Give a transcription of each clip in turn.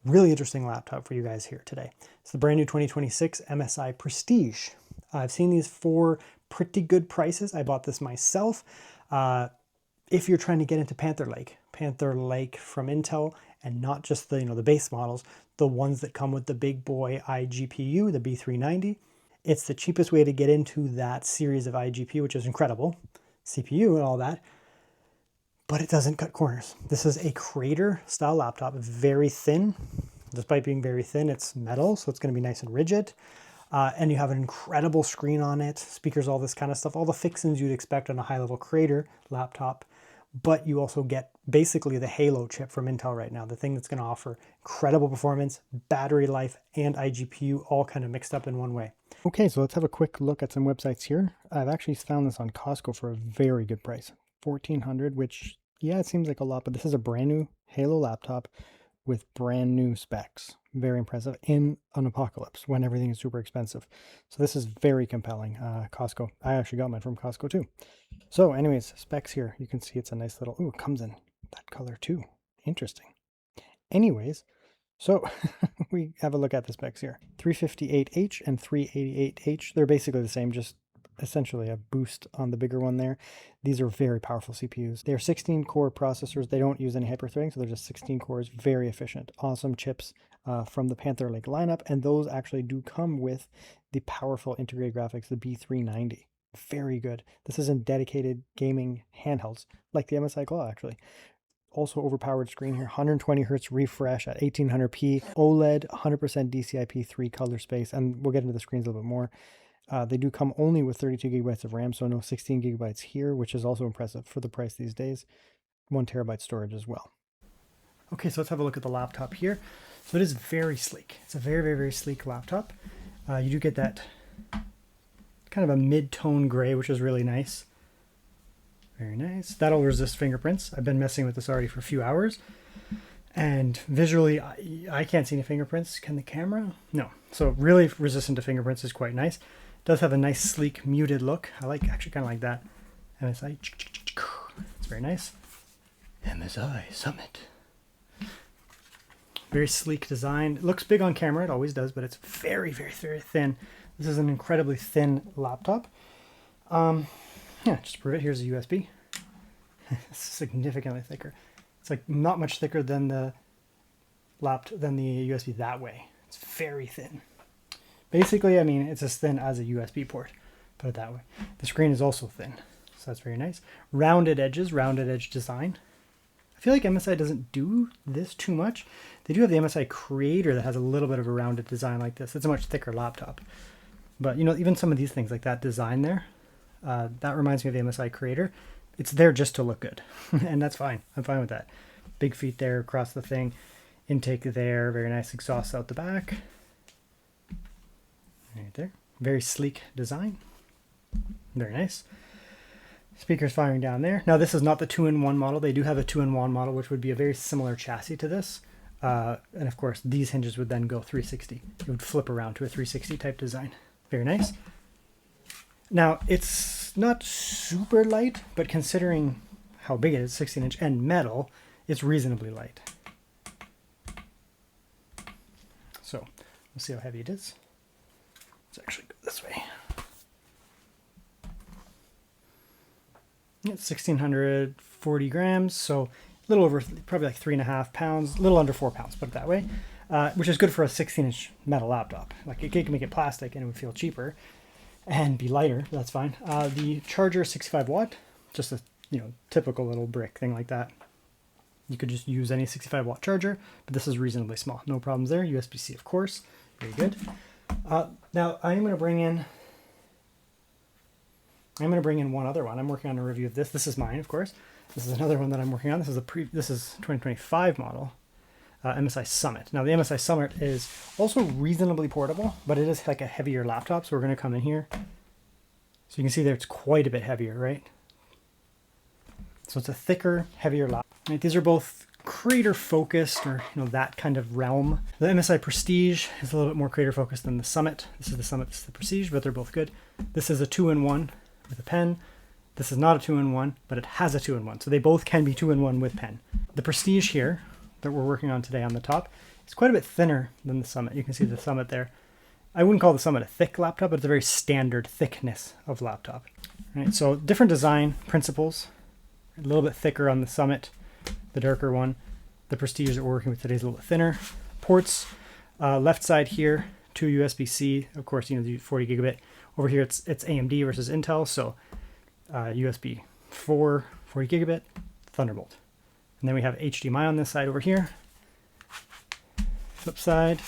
really interesting laptop for you guys here today. It's the brand new 2026 MSI Prestige. I've seen these for pretty good prices. I bought this myself. If you're trying to get into Panther Lake from Intel, and not just the the base models, the ones that come with the big boy iGPU, the B390. It's the cheapest way to get into that series of iGPU, which is incredible, CPU and all that, but it doesn't cut corners. This is a crater style laptop, very thin. Despite being very thin, it's metal, so it's going to be nice and rigid. And you have an incredible screen on it, speakers, all this kind of stuff, all the fixings you'd expect on a high-level crater laptop. But you also get basically the Halo chip from Intel right now, the thing that's going to offer incredible performance, battery life, and iGPU all kind of mixed up in one way. Okay, so let's have a quick look at some websites here. I've actually found this on Costco for a very good price, $1,400, which, yeah, it seems like a lot, but this is a brand new Halo laptop with brand new specs. Very impressive in an apocalypse when everything is super expensive. So this is very compelling. Costco. I actually got mine from Costco too. So anyways, specs here. You can see it's a nice little, ooh, it comes in that color too. Interesting. Anyways, so we have a look at the specs here. 358H and 388H. They're basically the same, just essentially a boost on the bigger one there. These are very powerful CPUs. They're 16 core processors. They don't use any hyper-threading, so they're just 16 cores, very efficient. Awesome chips from the Panther Lake lineup, and those actually do come with the powerful integrated graphics, the B390. Very good. This is in dedicated gaming handhelds, like the MSI Claw actually. Also overpowered screen here, 120 hertz refresh at 1800p, OLED, 100% DCI-P3 color space, and we'll get into the screens a little bit more. They do come only with 32 gigabytes of RAM, so no 16 gigabytes here, which is also impressive for the price these days. 1 terabyte storage as well. Okay, so let's have a look at the laptop here. So it is very sleek. It's a very, very, very sleek laptop. You do get that kind of a mid-tone gray, which is really nice. Very nice. That'll resist fingerprints. I've been messing with this already for a few hours. And visually, I can't see any fingerprints. Can the camera? No. So really resistant to fingerprints is quite nice. Does have a nice, sleek, muted look. I like, actually kind of like that. MSI. It's very nice. MSI Summit. Very sleek design. It looks big on camera. It always does, but it's very, very, very thin. This is an incredibly thin laptop. Yeah, just to prove it, here's a USB. It's significantly thicker. It's like not much thicker than the USB that way. It's very thin. Basically, I mean, it's as thin as a USB port, put it that way. The screen is also thin, so that's very nice. Rounded edges, rounded edge design. I feel like MSI doesn't do this too much. They do have the MSI Creator that has a little bit of a rounded design like this. It's a much thicker laptop. But, you know, even some of these things like that design there, that reminds me of the MSI Creator. It's there just to look good, and that's fine. I'm fine with that. Big feet there across the thing. Intake there, very nice exhaust out the back. Right there. Very sleek design. Very nice. Speakers firing down there. Now this is not the 2-in-1 model. They do have a 2-in-1 model, which would be a very similar chassis to this. And of course, these hinges would then go 360. It would flip around to a 360 type design. Very nice. Now, it's not super light, but considering how big it is, 16-inch and metal, it's reasonably light. So, we'll see how heavy it is. Let's actually go this way. It's 1,640 grams, so a little over, probably like 3.5 pounds, a little under 4 pounds, put it that way, which is good for a 16-inch metal laptop. Like, it can make it plastic and it would feel cheaper and be lighter. That's fine. The charger is 65 watt, just a typical little brick thing like that. You could just use any 65 watt charger, but this is reasonably small. No problems there. USB-C, of course. Very good. Now I'm going to bring in one other one. I'm working on a review of this. This is mine, of course. This is another one that I'm working on. This is this is 2025 model, MSI Summit. Now the MSI Summit is also reasonably portable, but it is like a heavier laptop. So we're going to come in here. So you can see there it's quite a bit heavier, right? So it's a thicker, heavier laptop. Right, these are both creator focused, or that kind of realm. The MSI Prestige is a little bit more creator focused than the Summit. This is the Summit, this is the Prestige, but they're both good. This is a 2-in-1 with a pen. This is not a 2-in-1, but it has a 2-in-1. So they both can be 2-in-1 with pen. The Prestige here that we're working on today on the top It's quite a bit thinner than the Summit. You can see the Summit there. I wouldn't call the Summit a thick laptop, but it's a very standard thickness of laptop. Right, so different design principles. A little bit thicker on the Summit, the darker one. The Prestige that we're working with today is a little bit thinner. Ports, left side here, 2 USB-C. Of course, you know, the 40 gigabit. Over here, it's AMD versus Intel, so USB 4, 40 gigabit, Thunderbolt. And then we have HDMI on this side over here. Flip side.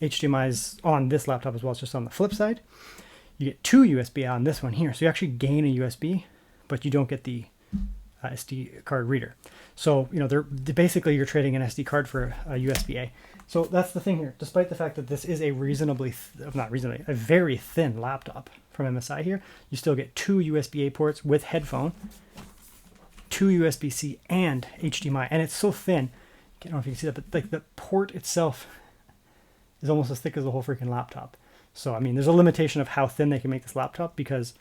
HDMI is on this laptop as well, it's just on the flip side. You get 2 USB on this one here, so you actually gain a USB, but you don't get the SD card reader. So, you know, they're basically you're trading an SD card for a USB-A. So that's the thing here. Despite the fact that this is a a very thin laptop from MSI here, you still get 2 USB-A ports with headphone, 2 USB-C, and HDMI. And it's so thin, I don't know if you can see that, but like the port itself is almost as thick as the whole freaking laptop. So, I mean, there's a limitation of how thin they can make this laptop because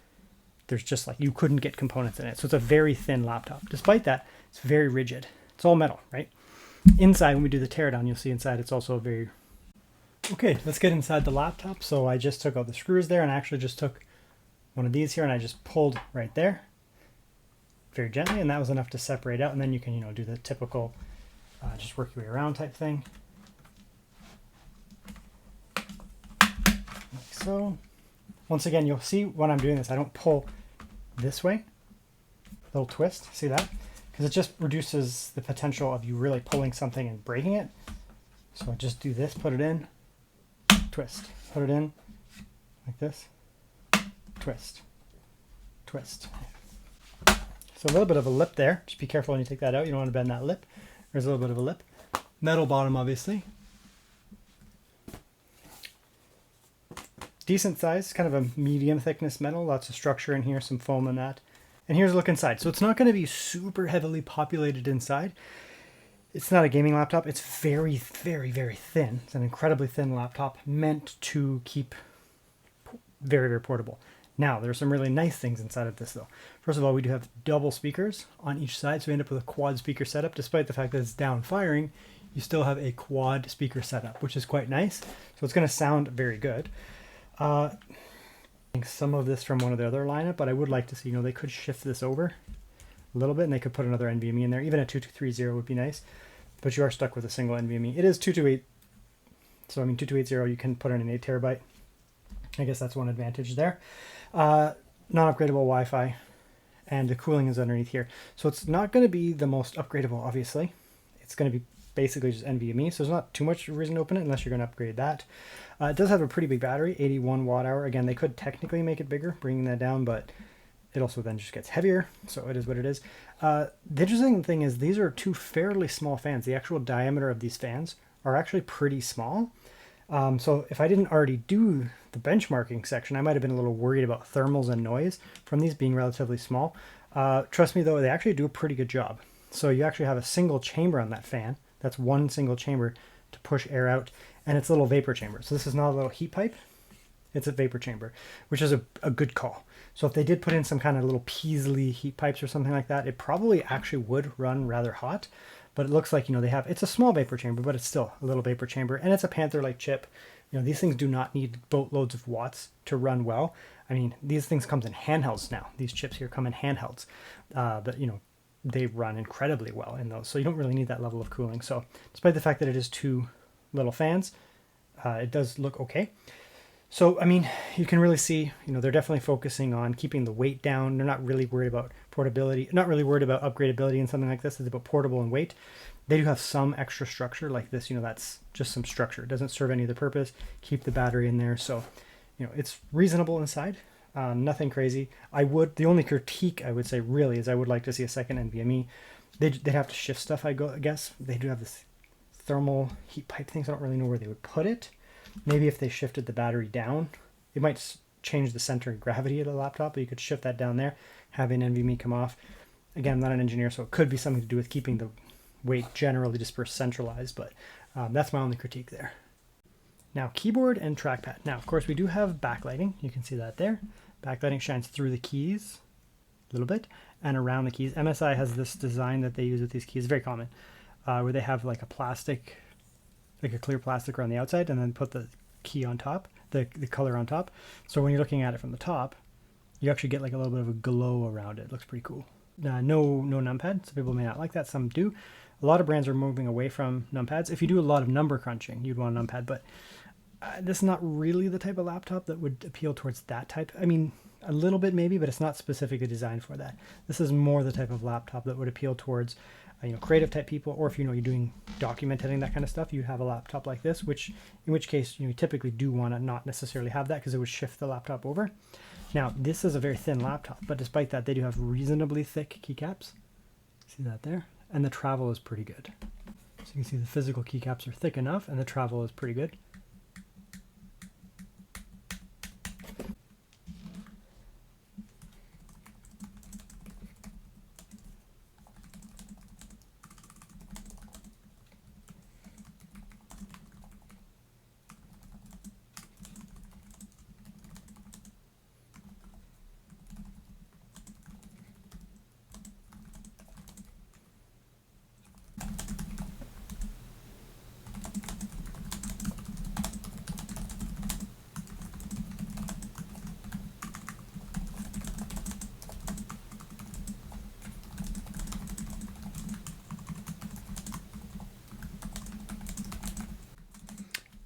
there's just like, you couldn't get components in it. So it's a very thin laptop. Despite that, it's very rigid. It's all metal, right? Inside, when we do the teardown, you'll see inside it's also very... Okay, let's get inside the laptop. So I just took out the screws there and I actually just took one of these here and I just pulled right there very gently, and that was enough to separate out. And then you can, you know, do the typical just work your way around type thing. Like so. Once again, you'll see when I'm doing this, I don't pull this way. Little twist, see that? Because it just reduces the potential of you really pulling something and breaking it. So I just do this, put it in, twist, put it in, like this, twist, twist. So a little bit of a lip there. Just be careful when you take that out. You don't want to bend that lip. There's a little bit of a lip. Metal bottom, obviously. Decent size, kind of a medium thickness metal. Lots of structure in here, some foam in that. And here's a look inside. So it's not going to be super heavily populated inside. It's not a gaming laptop. It's very, very, very thin. It's an incredibly thin laptop meant to keep very, very portable. Now, there are some really nice things inside of this, though. First of all, we do have double speakers on each side, so we end up with a quad speaker setup. Despite the fact that it's down firing, you still have a quad speaker setup, which is quite nice. So it's going to sound very good. I think some of this from one of the other lineup, but I would like to see, you know, they could shift this over a little bit, and they could put another NVMe in there. Even a 2230 would be nice, but you are stuck with a single NVMe. It is 228, so I mean 2280, you can put in an 8 terabyte. I guess that's one advantage there. Non-upgradable Wi-Fi, and the cooling is underneath here. So it's not going to be the most upgradable, obviously. It's going to be basically just NVMe, so there's not too much reason to open it unless you're going to upgrade that. It does have a pretty big battery, 81 watt hour. Again, they could technically make it bigger, bringing that down, but it also then just gets heavier, so it is what it is. The interesting thing is these are 2 fairly small fans. The actual diameter of these fans are actually pretty small. So if I didn't already do the benchmarking section, I might have been a little worried about thermals and noise from these being relatively small. Trust me though, they actually do a pretty good job. So you actually have a single chamber on that fan. That's one single chamber to push air out, and it's a little vapor chamber. So this is not a little heat pipe, it's a vapor chamber, which is a good call. So if they did put in some kind of little Peasley heat pipes or something like that, it probably actually would run rather hot. But it looks like, you know, it's a small vapor chamber, but it's still a little vapor chamber, and it's a Panther Lake chip. You know, these things do not need boatloads of watts to run well. I mean, these things come in handhelds now. These chips here come in handhelds, but you know, they run incredibly well in those. So you don't really need that level of cooling. So despite the fact that it is 2 little fans, it does look okay. So, I mean, you can really see, you know, they're definitely focusing on keeping the weight down. They're not really worried about portability, not really worried about upgradability and something like this. It's about portable and weight. They do have some extra structure like this, you know, that's just some structure. It doesn't serve any other purpose. Keep the battery in there. So, you know, it's reasonable inside. Nothing crazy. The only critique I would say really is I would like to see a second NVMe. They'd have to shift stuff, I guess. They do have this thermal heat pipe thing, so I don't really know where they would put it. Maybe if they shifted the battery down, it might change the center of gravity of the laptop, but you could shift that down there, have an NVMe come off. Again, I'm not an engineer, so it could be something to do with keeping the weight generally dispersed centralized, but that's my only critique there. Now, keyboard and trackpad. Now, of course, we do have backlighting. You can see that there. Backlighting shines through the keys a little bit and around the keys. MSI has this design that they use with these keys, very common, where they have like a plastic like a clear plastic around the outside, and then put the key on top, the color on top. So when you're looking at it from the top, you actually get like a little bit of a glow around it. It looks pretty cool. No numpad. Some people may not like that. Some do. A lot of brands are moving away from numpads. If you do a lot of number crunching, you'd want a numpad, but this is not really the type of laptop that would appeal towards that type. I mean, a little bit maybe, but it's not specifically designed for that. This is more the type of laptop that would appeal towards creative type people, or if you're doing documenting, that kind of stuff, you have a laptop like this, in which case you typically do want to not necessarily have that because it would shift the laptop over. Now, this is a very thin laptop, but despite that, they do have reasonably thick keycaps. See that there? And the travel is pretty good. So you can see the physical keycaps are thick enough, and the travel is pretty good.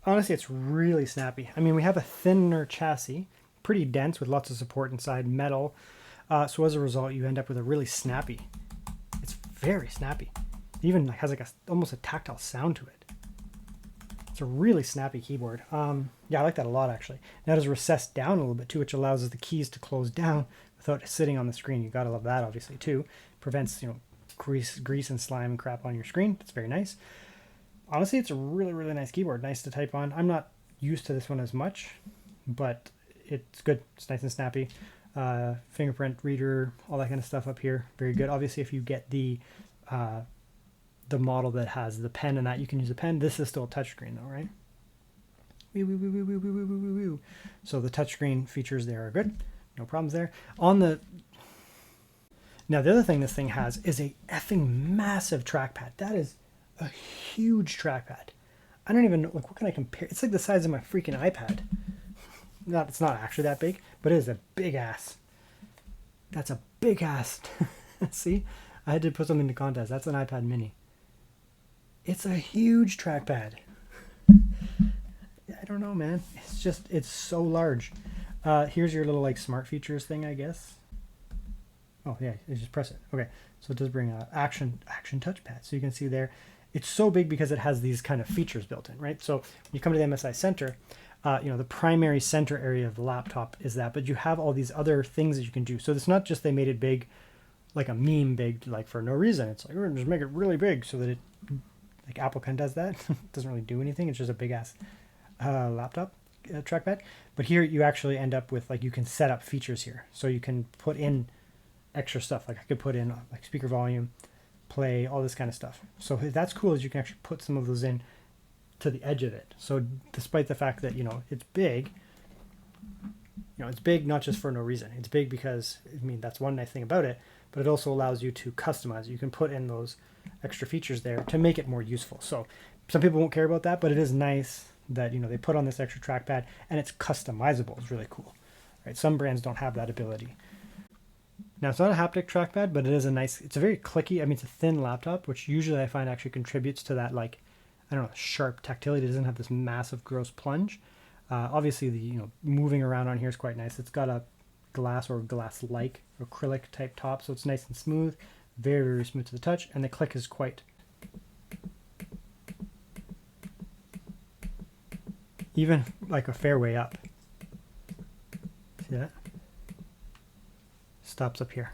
Honestly, it's really snappy. I mean, we have a thinner chassis, pretty dense with lots of support inside, metal. So as a result, you end up with a really snappy. It's very snappy. It even has like almost a tactile sound to it. It's a really snappy keyboard. Yeah, I like that a lot actually. Now it is recessed down a little bit too, which allows the keys to close down without sitting on the screen. You gotta love that obviously too. Prevents grease and slime and crap on your screen. It's very nice. Honestly, it's a really, really nice keyboard. Nice to type on. I'm not used to this one as much, but it's good. It's nice and snappy. Fingerprint reader, all that kind of stuff up here. Very good. Obviously, if you get the model that has the pen and that, you can use a pen. This is still a touchscreen though, right? So the touchscreen features there are good. No problems there. Now the other thing this thing has is a effing massive trackpad. That is a huge trackpad. I don't even know, like, what can I compare? It's like the size of my freaking iPad. It's not actually that big, but it is a big ass. That's a big ass. See? I had to put something into context. That's an iPad mini. It's a huge trackpad. I don't know, man. It's so large. Here's your little like smart features thing, I guess. Oh yeah, you just press it. Okay, so it does bring a action touchpad. So you can see there, it's so big because it has these kind of features built in, right? So when you come to the MSI Center, the primary center area of the laptop is that, but you have all these other things that you can do. So it's not just they made it big, like a meme big, like for no reason. It's like, we're gonna just make it really big so that it, like Apple kind of does that. It doesn't really do anything. It's just a big ass laptop trackpad. But here you actually end up with, like, you can set up features here. So you can put in extra stuff. Like I could put in like speaker volume, play, all this kind of stuff. So that's cool, is you can actually put some of those in to the edge of it. So despite the fact that, it's big, it's big not just for no reason. It's big because, I mean, that's one nice thing about it, but it also allows you to customize. You can put in those extra features there to make it more useful. So some people won't care about that, but it is nice that, they put on this extra trackpad and it's customizable. It's really cool, right? Some brands don't have that ability. Now, it's not a haptic trackpad, but it's a very clicky, I mean, it's a thin laptop, which usually I find actually contributes to that, like, I don't know, sharp tactility. It doesn't have this massive gross plunge. Obviously, the moving around on here is quite nice. It's got a glass or glass-like acrylic type top, so it's nice and smooth, very, very smooth to the touch, and the click is quite, even like a fair way up. See that? Stops up here.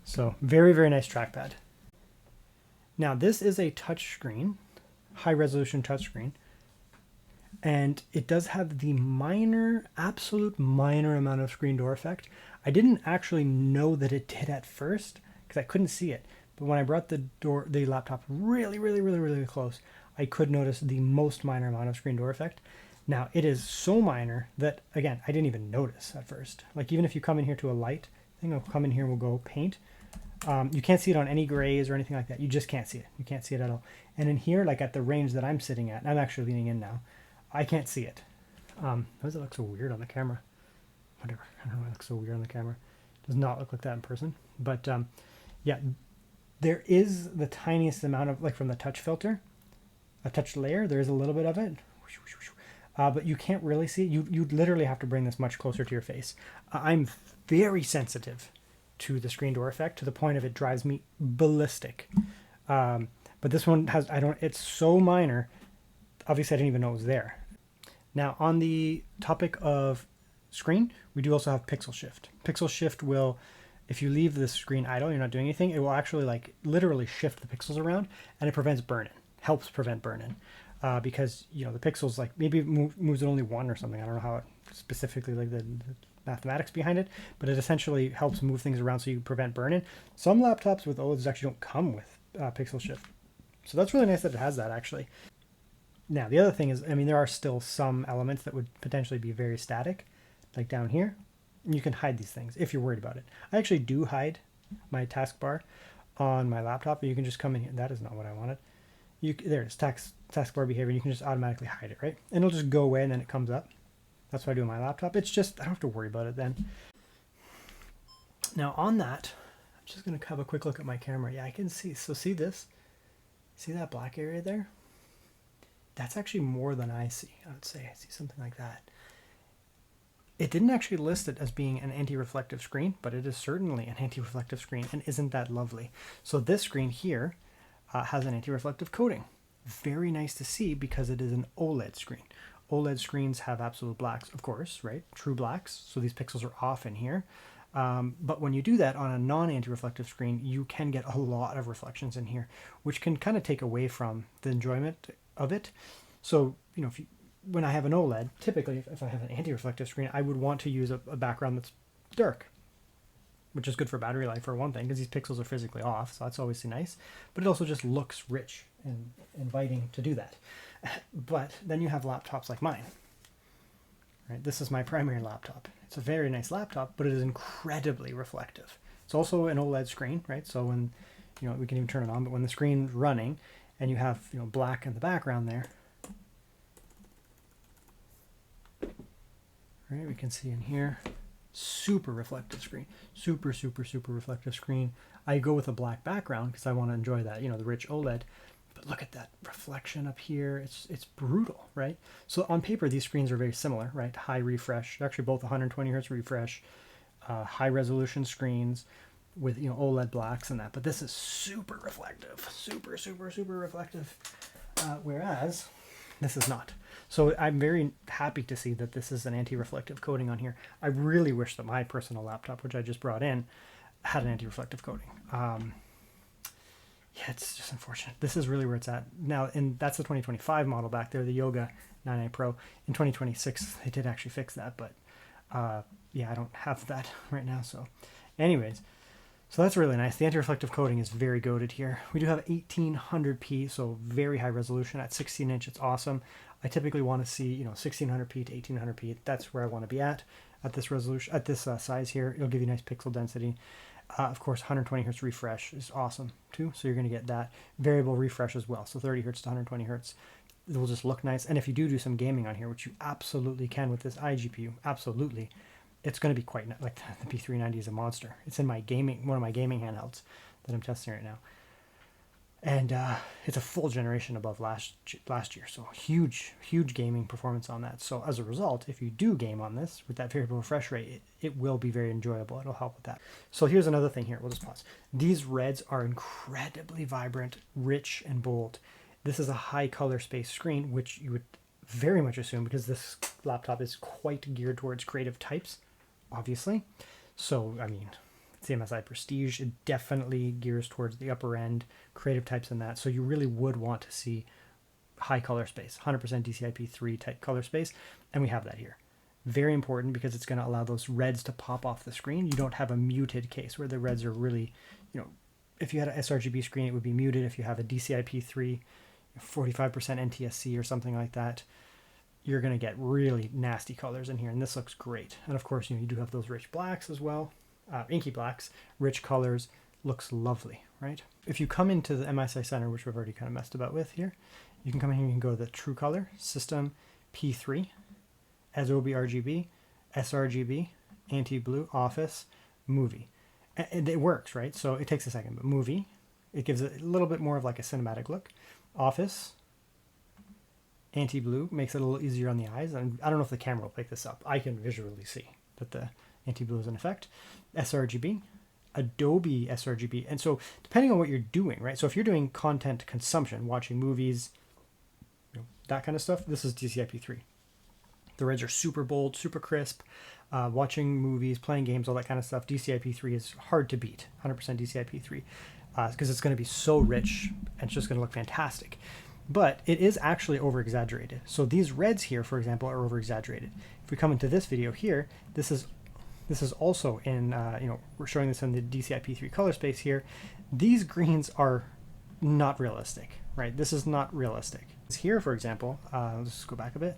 So very, very nice trackpad. Now this is a touchscreen, high resolution touchscreen, and it does have the absolute minor amount of screen door effect. I didn't actually know that it did at first because I couldn't see it. But when I brought the laptop really, really, really, really close, I could notice the most minor amount of screen door effect. Now, it is so minor that, again, I didn't even notice at first. Like, even if you come in here to a light thing, I'll come in here and we'll go paint. You can't see it on any grays or anything like that. You just can't see it. You can't see it at all. And in here, like at the range that I'm sitting at, and I'm actually leaning in now, I can't see it. Why does it look so weird on the camera? Whatever. I don't know why it looks so weird on the camera. It does not look like that in person. But yeah, there is the tiniest amount of, like from the touch filter, a touch layer, there is a little bit of it. But you can't really see it. You literally have to bring this much closer to your face. I'm very sensitive to the screen door effect to the point of it drives me ballistic. But this one has, it's so minor. Obviously I didn't even know it was there. Now on the topic of screen, we do also have pixel shift. Pixel shift will, if you leave the screen idle, you're not doing anything, it will actually like literally shift the pixels around, and it prevents burn-in, helps prevent burn-in. Because, you know, the pixels, like maybe it moves it only one or something. I don't know how it specifically, like the mathematics behind it, but it essentially helps move things around so you prevent burn-in. Some laptops with OLEDs actually don't come with pixel shift. So that's really nice that it has that actually. Now, the other thing is, I mean, there are still some elements that would potentially be very static, like down here. You can hide these things if you're worried about it. I actually do hide my taskbar on my laptop, but you can just come in here. That is not what I wanted. There it is, taskbar behavior. You can just automatically hide it, right? And it'll just go away and then it comes up. That's what I do on my laptop. It's just, I don't have to worry about it then. Now on that, I'm just going to have a quick look at my camera. Yeah, I can see. So see this? See that black area there? That's actually more than I see, I would say. I see something like that. It didn't actually list it as being an anti-reflective screen, but it is certainly an anti-reflective screen, and isn't that lovely? So this screen here has an anti-reflective coating. Very nice to see because it is an OLED screen. OLED screens have absolute blacks, of course, right? True blacks, so these pixels are off in here. But when you do that on a non-anti-reflective screen, you can get a lot of reflections in here, which can kind of take away from the enjoyment of it. So, you know, when I have an OLED, typically if I have an anti-reflective screen, I would want to use a background that's dark, which is good for battery life for one thing, because these pixels are physically off, so that's obviously nice. But it also just looks rich and inviting to do that. But then you have laptops like mine. Right? This is my primary laptop. It's a very nice laptop, but it is incredibly reflective. It's also an OLED screen, right? So when, you know, we can even turn it on, but when the screen's running and you have, you know, black in the background there, right? We can see in here, super reflective screen, super reflective screen. I go with a black background because I want to enjoy that, you know, the rich OLED. But look at that reflection up here. It's brutal, right? So on paper, these screens are very similar, right? High refresh, they're actually both 120 hertz refresh, high resolution screens with, you know, OLED blacks and that. But this is super reflective, super reflective, whereas this is not. So I'm very happy to see that this is an anti-reflective coating on here. I really wish that my personal laptop, which I just brought in, had an anti-reflective coating. Yeah, it's just unfortunate. This is really where it's at now, and that's the 2025 model back there, the Yoga 9i Pro. In 2026, they did actually fix that, but yeah, I don't have that right now. So anyways, so that's really nice. The anti-reflective coating is very goated here. We do have 1800p, so very high resolution at 16-inch. It's awesome. I typically want to see, you know, 1600p to 1800p. That's where I want to be at this resolution, at this size here. It'll give you nice pixel density. Of course, 120 hertz refresh is awesome too. So you're going to get that variable refresh as well. So 30 hertz to 120 hertz. It will just look nice. And if you do some gaming on here, which you absolutely can with this iGPU, absolutely, it's going to be quite, like the P390 is a monster. It's in my gaming, one of my gaming handhelds that I'm testing right now. And it's a full generation above last year. So huge gaming performance on that. So as a result, if you do game on this with that variable refresh rate, it will be very enjoyable. It'll help with that. So here's another thing here. We'll just pause. These reds are incredibly vibrant, rich, and bold. This is a high color space screen, which you would very much assume because this laptop is quite geared towards creative types, obviously. So, I mean, it's the MSI Prestige. It definitely gears towards the upper end, creative types in that. So you really would want to see high color space, 100% DCI-P3 type color space. And we have that here. Very important because it's going to allow those reds to pop off the screen. You don't have a muted case where the reds are really, you know, if you had an sRGB screen, it would be muted. If you have a DCI-P3, 45% NTSC or something like that, you're going to get really nasty colors in here. And this looks great. And of course, you know, you do have those rich blacks as well. Inky blacks, rich colors, looks lovely, right? If you come into the MSI Center, which we've already kind of messed about with here, you can come in here and you can go to the True Color, System, P3, Adobe RGB, sRGB, Anti-Blue, Office, Movie. And it works, right? So it takes a second, but Movie, it gives it a little bit more of like a cinematic look. Office, Anti-Blue makes it a little easier on the eyes. And I don't know if the camera will pick this up. I can visually see that the Anti-Blue is in effect. sRGB, Adobe sRGB. And so depending on what you're doing, right? So if you're doing content consumption, watching movies, that kind of stuff, this is DCI-P3. The reds are super bold, super crisp. Watching movies, playing games, all that kind of stuff, DCI-P3 is hard to beat, 100% DCI-P3, because it's going to be so rich and it's just going to look fantastic. But it is actually over-exaggerated. So these reds here, for example, are over-exaggerated. If we come into this video here, this is also in, we're showing this in the DCI-P3 color space here. These greens are not realistic, right? This is not realistic. Here, for example, let's just go back a bit.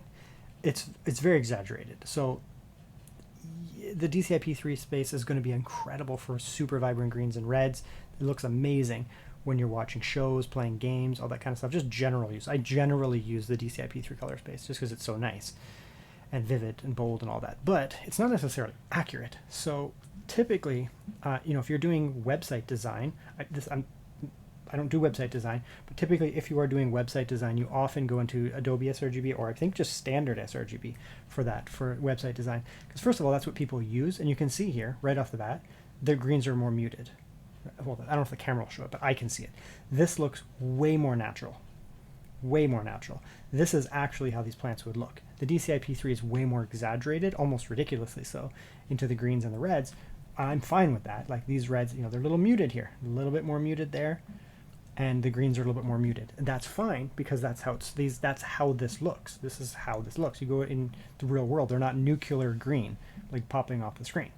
It's very exaggerated. So the DCI-P3 space is going to be incredible for super vibrant greens and reds. It looks amazing when you're watching shows, playing games, all that kind of stuff. Just general use. I generally use the DCI-P3 color space just because it's so nice and vivid and bold and all that. But it's not necessarily accurate. So typically, if you're doing website design, I don't do website design, but typically if you are doing website design, you often go into Adobe sRGB, or I think just standard sRGB for website design. Because first of all, that's what people use. And you can see here, right off the bat, the greens are more muted. Well, I don't know if the camera will show it, but I can see it. This looks way more natural. Way more natural. This is actually how these plants would look. The DCI-P3 is way more exaggerated, almost ridiculously so, into the greens and the reds. I'm fine with that. Like these reds, they're a little muted here, a little bit more muted there. And the greens are a little bit more muted. And that's fine, because that's how this looks. This is how this looks. You go in the real world, they're not nuclear green, like popping off the screen,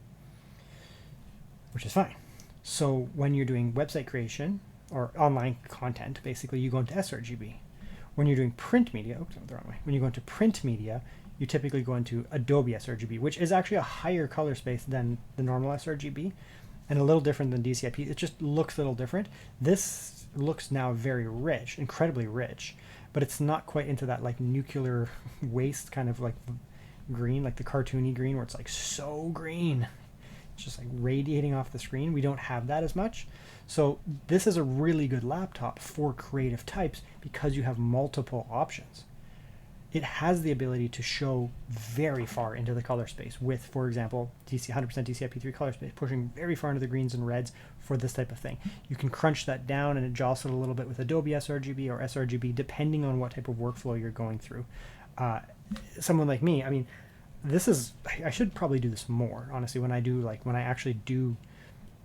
which is fine. So when you're doing website creation or online content, basically you go into sRGB. When you're doing print media, oops, the wrong way. When you go into print media, you typically go into Adobe sRGB, which is actually a higher color space than the normal sRGB and a little different than DCI-P. It just looks a little different. This looks now very rich, incredibly rich, but it's not quite into that like nuclear waste kind of like green, like the cartoony green where it's like so green. It's just like radiating off the screen. We don't have that as much. So this is a really good laptop for creative types because you have multiple options. It has the ability to show very far into the color space with, for example, 100% DCI-P3 color space, pushing very far into the greens and reds for this type of thing. You can crunch that down and adjust it a little bit with Adobe sRGB or sRGB, depending on what type of workflow you're going through. Someone like me, I should probably do this more, honestly, when I actually do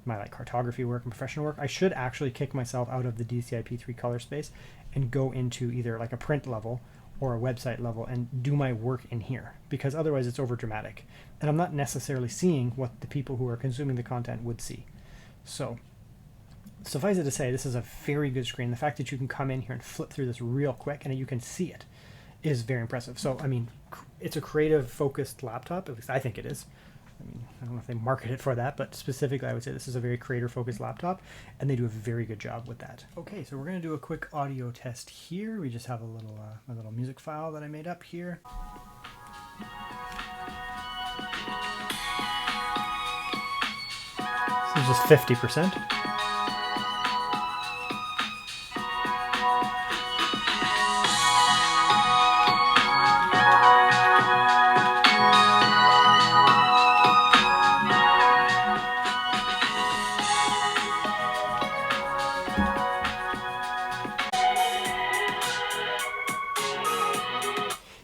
my cartography work and professional work. I should actually kick myself out of the DCI-P3 color space and go into either like a print level or a website level and do my work in here, because otherwise it's over dramatic and I'm not necessarily seeing what the people who are consuming the content would see. So suffice it to say, this is a very good screen. The fact that you can come in here and flip through this real quick and you can see it is very impressive. So it's a creative focused laptop, at least I think it is. I don't know if they market it for that, but specifically I would say this is a very creator-focused laptop, and they do a very good job with that. Okay, so we're going to do a quick audio test here. We just have a little music file that I made up here. This is just 50%.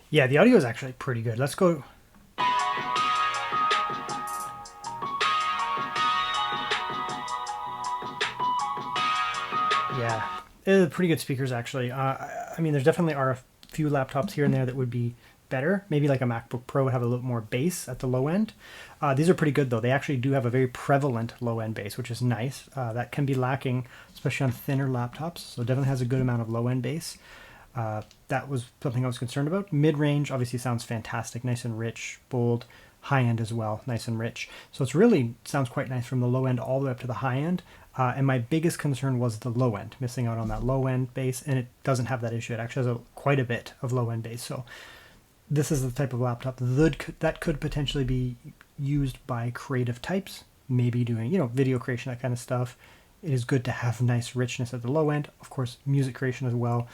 Yeah, the audio is actually pretty good. Let's go. Yeah, pretty good speakers actually. There's definitely are a few laptops here and there that would be better. Maybe like a MacBook Pro would have a little more bass at the low end. These are pretty good though. They actually do have a very prevalent low end bass, which is nice. That can be lacking, especially on thinner laptops. So it definitely has a good amount of low end bass. That was something I was concerned about. Mid-range obviously sounds fantastic, nice and rich, bold. high end as well, nice and rich. So it's really sounds quite nice from the low end all the way up to the high end. And my biggest concern was the low end, missing out on that low end bass, and it doesn't have that issue. It actually has quite a bit of low end bass. So this is the type of laptop that could potentially be used by creative types, maybe doing, video creation, that kind of stuff. It is good to have nice richness at the low end. Of course, music creation as well.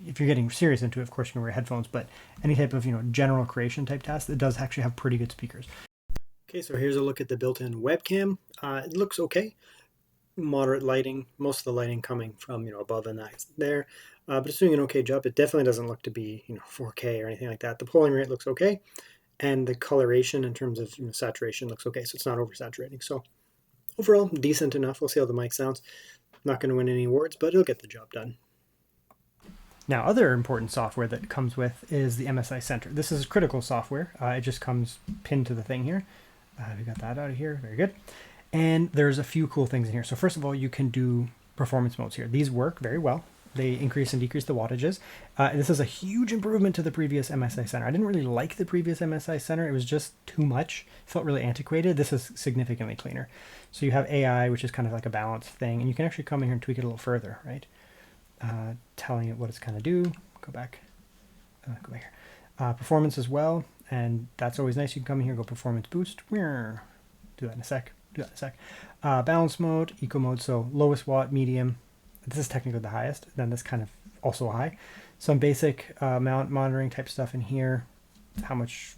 If you're getting serious into it, of course, you can wear headphones, but any type of, general creation type task, it does actually have pretty good speakers. Okay, so here's a look at the built-in webcam. It looks okay. Moderate lighting, most of the lighting coming from, above and that there. But it's doing an okay job. It definitely doesn't look to be, 4K or anything like that. The polling rate looks okay. And the coloration in terms of saturation looks okay, so it's not oversaturating. So overall, decent enough. We'll see how the mic sounds. Not going to win any awards, but it'll get the job done. Now, other important software that comes with is the MSI Center. This is critical software. It just comes pinned to the thing here. We got that out of here. Very good. And there's a few cool things in here. So first of all, you can do performance modes here. These work very well. They increase and decrease the wattages. This is a huge improvement to the previous MSI Center. I didn't really like the previous MSI Center. It was just too much. It felt really antiquated. This is significantly cleaner. So you have AI, which is kind of like a balance thing, and you can actually come in here and tweak it a little further, right? Telling it what it's going to do. Go back here. Performance as well, and that's always nice. You can come in here, go performance boost. Do that in a sec. Balance mode, eco mode, so lowest watt, medium. This is technically the highest, then this kind of also high. Some basic mount monitoring type stuff in here, how much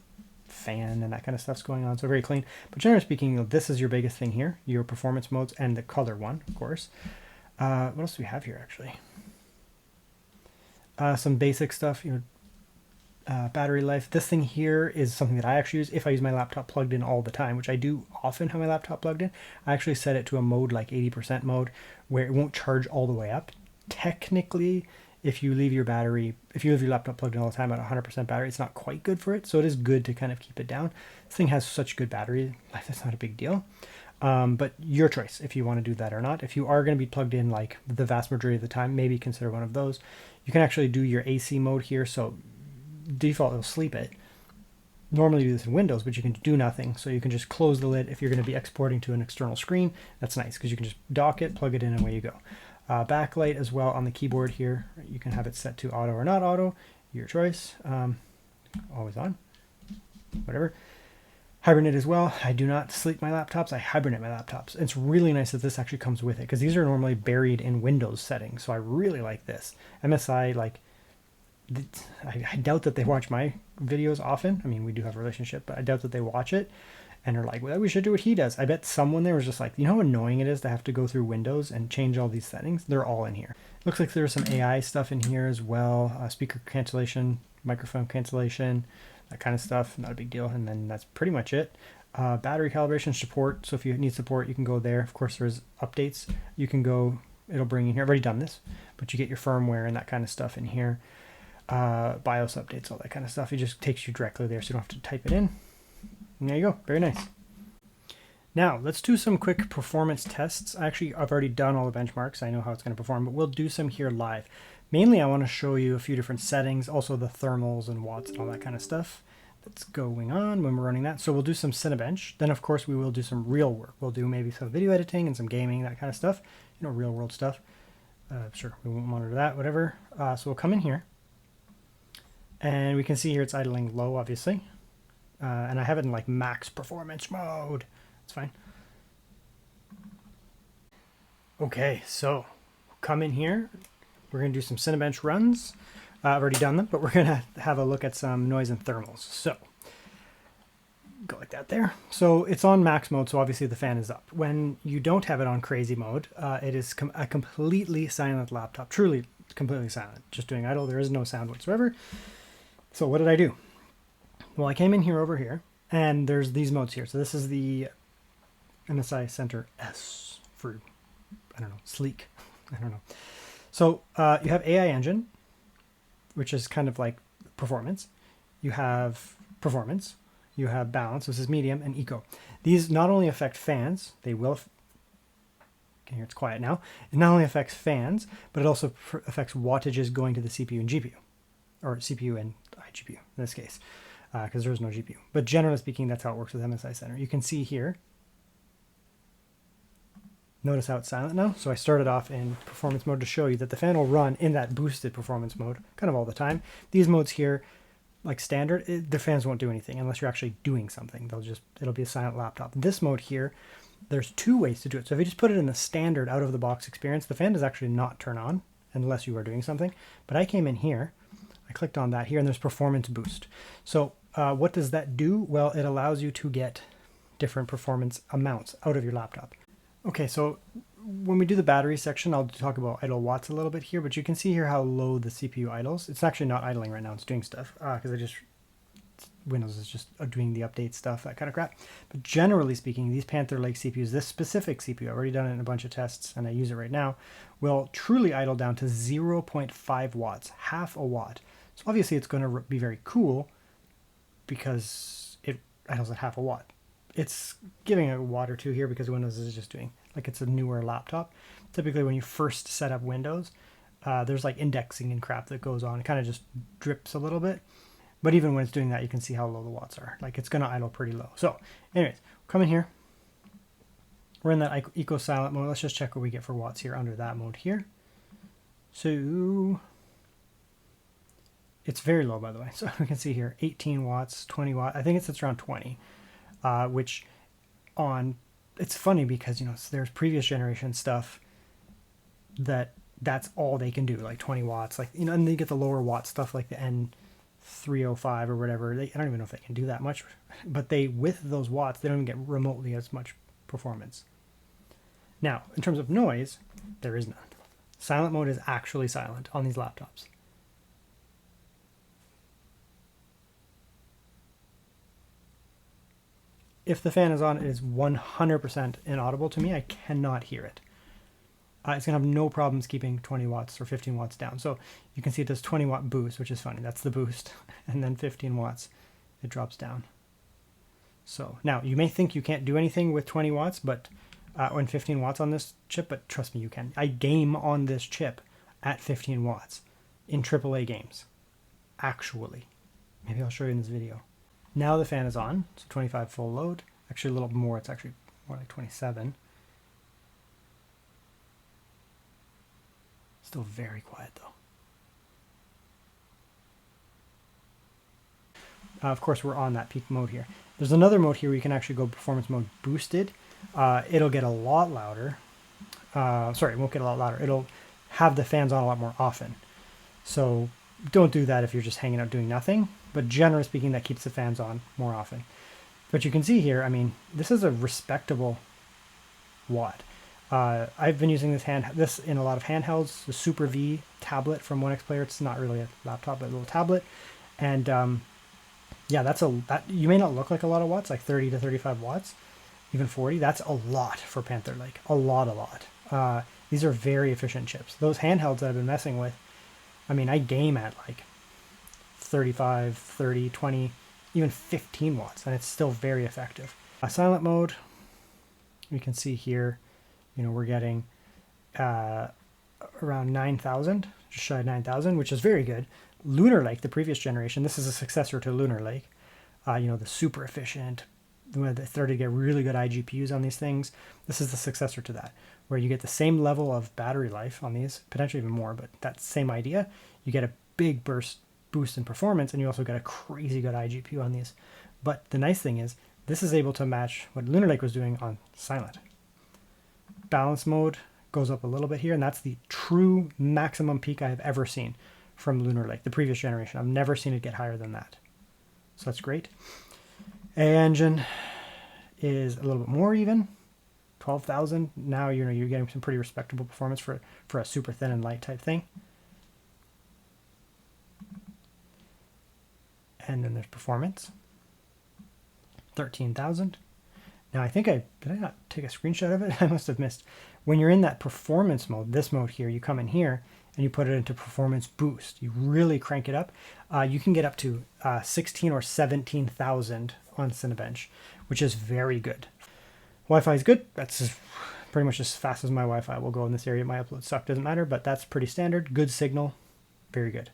fan and that kind of stuff's going on, so very clean. But generally speaking, this is your biggest thing here, your performance modes and the color one, of course. What else do we have here, actually? Some basic stuff, battery life. This thing here is something that I actually use if I use my laptop plugged in all the time, which I do often have my laptop plugged in. I actually set it to a mode like 80% mode where it won't charge all the way up. Technically, if you leave your laptop plugged in all the time at 100% battery, it's not quite good for it. So it is good to kind of keep it down. This thing has such good battery life, that's not a big deal. But your choice if you want to do that or not. If you are going to be plugged in like the vast majority of the time, maybe consider one of those. You can actually do your AC mode here. So default, it'll sleep it. Normally you do this in Windows, but you can do nothing. So you can just close the lid if you're going to be exporting to an external screen. That's nice because you can just dock it, plug it in, and away you go. Backlight as well on the keyboard here. You can have it set to auto or not auto, your choice. Always on, whatever. Hibernate as well. I do not sleep my laptops. I hibernate my laptops. It's really nice that this actually comes with it because these are normally buried in Windows settings. So I really like this. MSI, I doubt that they watch my videos often. I mean, we do have a relationship, but I doubt that they watch it and are like, well, we should do what he does. I bet someone there was just like, how annoying it is to have to go through Windows and change all these settings? They're all in here. Looks like there's some AI stuff in here as well. Speaker cancellation, microphone cancellation, that kind of stuff. Not a big deal. And then that's pretty much it. Battery calibration support. So if you need support, you can go there. Of course, there's updates. You can go, it'll bring in here. I've already done this, but you get your firmware and that kind of stuff in here. BIOS updates, all that kind of stuff. It just takes you directly there, so you don't have to type it in. And there you go. Very nice. Now, let's do some quick performance tests. Actually, I've already done all the benchmarks. I know how it's going to perform, but we'll do some here live. Mainly, I want to show you a few different settings, also the thermals and watts and all that kind of stuff that's going on when we're running that. So we'll do some Cinebench. Then, of course, we will do some real work. We'll do maybe some video editing and some gaming, that kind of stuff. Real world stuff. Sure, we won't monitor that, whatever. So we'll come in here. And we can see here it's idling low, obviously. And I have it in like max performance mode. It's fine. Okay, so come in here. We're going to do some Cinebench runs. I've already done them, but we're going to have a look at some noise and thermals. So go like that there. So it's on max mode, so obviously the fan is up. When you don't have it on crazy mode, it is a completely silent laptop. Truly completely silent. Just doing idle. There is no sound whatsoever. So what did I do? Well, I came in here over here, and there's these modes here. So this is the MSI Center S for, I don't know, sleek. I don't know. So you have AI engine, which is kind of like performance. You have performance. You have balance. This is medium and eco. These not only affect fans, they will. Okay, here it's quiet now. It not only affects fans, but it also affects wattages going to the CPU and GPU, or CPU and iGPU in this case. because there is no GPU. But generally speaking, that's how it works with MSI Center. You can see here, notice how it's silent now. So I started off in performance mode to show you that the fan will run in that boosted performance mode kind of all the time. These modes here, like standard, the fans won't do anything unless you're actually doing something. It'll be a silent laptop. This mode here, there's two ways to do it. So if you just put it in the standard out of the box experience, the fan does actually not turn on unless you are doing something. But I came in here, I clicked on that here, and there's performance boost. So what does that do? Well, it allows you to get different performance amounts out of your laptop. Okay, so when we do the battery section, I'll talk about idle watts a little bit here, but you can see here how low the CPU idles. It's actually not idling right now, it's doing stuff, because Windows is just doing the update stuff, that kind of crap. But generally speaking, these Panther Lake CPUs, this specific CPU, I've already done it in a bunch of tests, and I use it right now, will truly idle down to 0.5 watts, half a watt. So obviously it's going to be very cool, because it idles at half a watt. It's giving a watt or two here because Windows is just doing, like, it's a newer laptop. Typically when you first set up Windows, there's like indexing and crap that goes on. It kind of just drips a little bit. But even when it's doing that, you can see how low the watts are. Like, it's going to idle pretty low. So anyways, come in here. We're in that eco silent mode. Let's just check what we get for watts here under that mode here. So it's very low, by the way. So we can see here 18 watts, 20 watts. I think it sits around 20. Which it's funny because, you know, there's previous generation stuff that's all they can do, like 20 watts, like, you know, and they get the lower watt stuff like the N305 or whatever. I don't even know if they can do that much, but with those watts, they don't even get remotely as much performance. Now, in terms of noise, there is none. Silent mode is actually silent on these laptops. If the fan is on, it is 100% inaudible to me. I cannot hear it. It's going to have no problems keeping 20 watts or 15 watts down. So you can see it does 20 watt boost, which is funny. That's the boost. And then 15 watts, it drops down. So now you may think you can't do anything with 20 watts, but when 15 watts on this chip, but trust me, you can. I game on this chip at 15 watts in AAA games. Actually. Maybe I'll show you in this video. Now the fan is on, so 25 full load. Actually a little more, it's actually more like 27. Still very quiet though. Of course we're on that peak mode here. There's another mode here where you can actually go performance mode boosted. It'll get a lot louder. Sorry, it won't get a lot louder. It'll have the fans on a lot more often. So don't do that if you're just hanging out doing nothing. But generally speaking, that keeps the fans on more often. But you can see here, I mean, this is a respectable watt. I've been using this in a lot of handhelds, the Super V tablet from 1X Player. It's not really a laptop, but a little tablet. And yeah, you may not look like a lot of watts, like 30 to 35 watts, even 40. That's a lot for Panther Lake, a lot. These are very efficient chips. Those handhelds that I've been messing with, I mean, I game at like 35, 30, 20, even 15 watts, and it's still very effective. Silent mode, you can see here, you know, we're getting around 9,000, just shy of 9,000, which is very good. Lunar Lake, the previous generation, this is a successor to Lunar Lake. You know, the super efficient, when they started to get really good iGPUs on these things. This is the successor to that, where you get the same level of battery life on these, potentially even more, but that same idea. You get a big boost in performance, and you also get a crazy good iGPU on these. But the nice thing is, this is able to match what Lunar Lake was doing on silent. Balance mode goes up a little bit here, and that's the true maximum peak I have ever seen from Lunar Lake, the previous generation. I've never seen it get higher than that. So that's great. Engine is a little bit more even, 12,000. Now you're getting some pretty respectable performance for a super thin and light type thing. And then there's performance, 13,000. Now I think did I not take a screenshot of it? I must have missed. When you're in that performance mode, this mode here, you come in here and you put it into performance boost. You really crank it up. You can get up to 16 or 17,000 on Cinebench, which is very good. Wi-Fi is good. That's pretty much as fast as my Wi-Fi will go in this area. My upload suck, doesn't matter, but that's pretty standard. Good signal, very good.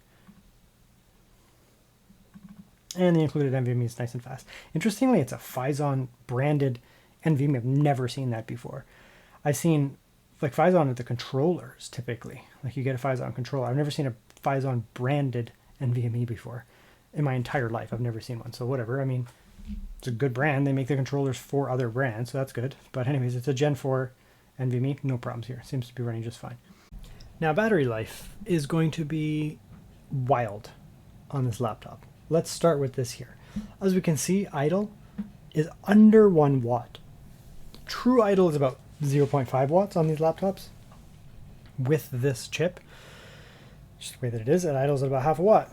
And the included NVMe is nice and fast. Interestingly, it's a Phison branded NVMe. I've never seen that before. I've seen like Phison at the controllers typically. Like you get a Phison controller. I've never seen a Phison branded NVMe before in my entire life. I've never seen one. So whatever. I mean, it's a good brand. They make the controllers for other brands, so that's good. But anyways, it's a Gen 4 NVMe. No problems here. Seems to be running just fine. Now, battery life is going to be wild on this laptop. Let's start with this here. As we can see, idle is under 1 watt. True idle is about 0.5 watts on these laptops with this chip. Just the way that it is, it idles at about half a watt.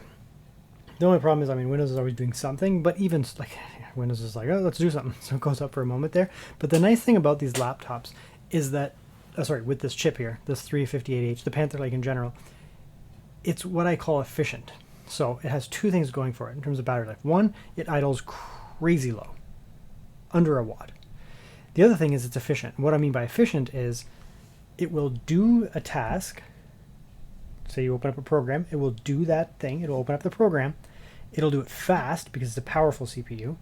The only problem is, I mean, Windows is always doing something, but even like Windows is like, oh, let's do something. So it goes up for a moment there. But the nice thing about these laptops is that, with this chip here, this 358H, the Panther Lake in general, it's what I call efficient. So it has two things going for it in terms of battery life. One, it idles crazy low, under a watt. The other thing is it's efficient. What I mean by efficient is it will do a task. Say you open up a program, it will do that thing. It'll open up the program. It'll do it fast because it's a powerful CPU.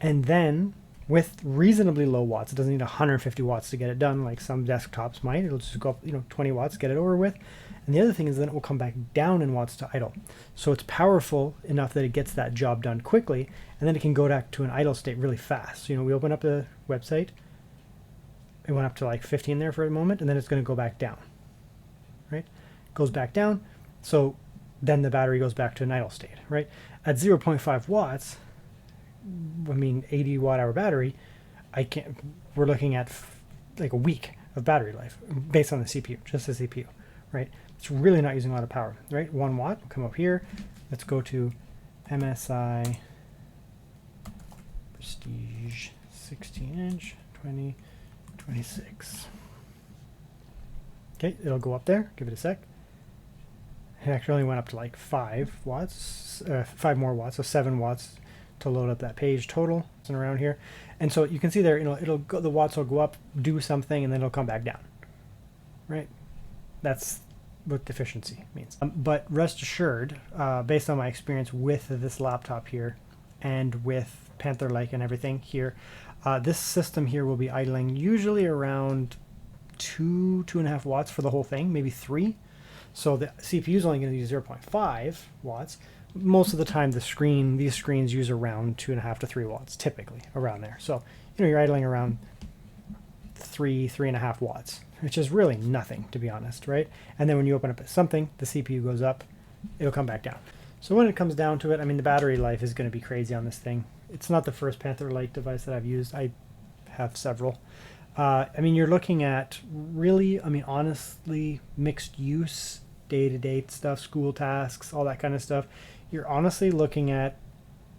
And then with reasonably low watts, it doesn't need 150 watts to get it done like some desktops might. It'll just go up, 20 watts, get it over with. And the other thing is then it will come back down in watts to idle. So it's powerful enough that it gets that job done quickly, and then it can go back to an idle state really fast. So, we open up the website, it went up to like 15 there for a moment, and then it's going to go back down, right? Goes back down, so then the battery goes back to an idle state, right? At 0.5 watts, 80 watt hour battery, we're looking at like a week of battery life based on the CPU, just the CPU, right? It's really not using a lot of power, right? 1 watt, come up here. Let's go to MSI Prestige 16-inch 2026. Okay, it'll go up there. Give it a sec. It actually only went up to like 5 watts, 5 more watts, so 7 watts to load up that page total. And around here, and so you can see there, it'll go, the watts will go up, do something, and then it'll come back down, right? That's what efficiency means. But rest assured, based on my experience with this laptop here and with Panther Lake and everything here, this system here will be idling usually around 2.5 watts for the whole thing, maybe 3. So the CPU is only going to use 0.5 watts. Most of the time, these screens use around 2.5 to 3 watts, typically around there. So you're idling around 3.5 watts, which is really nothing, to be honest, right? And then when you open up something, the CPU goes up, it'll come back down. So when it comes down to it, I mean, the battery life is going to be crazy on this thing. It's not the first Panther Lake device that I've used. I have several. I mean, you're looking at really, honestly, mixed use, day-to-day stuff, school tasks, all that kind of stuff. You're honestly looking at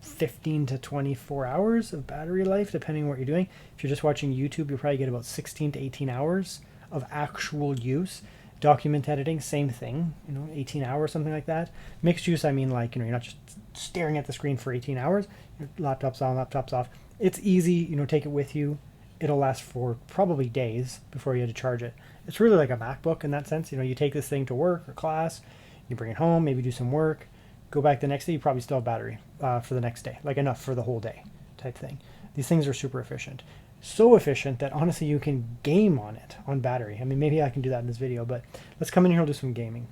15 to 24 hours of battery life, depending on what you're doing. If you're just watching YouTube, you'll probably get about 16 to 18 hours of actual use. Document editing, same thing, 18 hours, something like that. Mixed use, I mean, like, you're not just staring at the screen for 18 hours. Your laptop's on, laptop's off. It's easy, take it with you. It'll last for probably days before you have to charge it. It's really like a MacBook in that sense. You take this thing to work or class, you bring it home, maybe do some work, go back the next day, you probably still have battery for the next day, like enough for the whole day type thing. These things are super efficient. So efficient that honestly you can game on it on battery. I mean, maybe I can do that in this video, but let's come in here and do some gaming.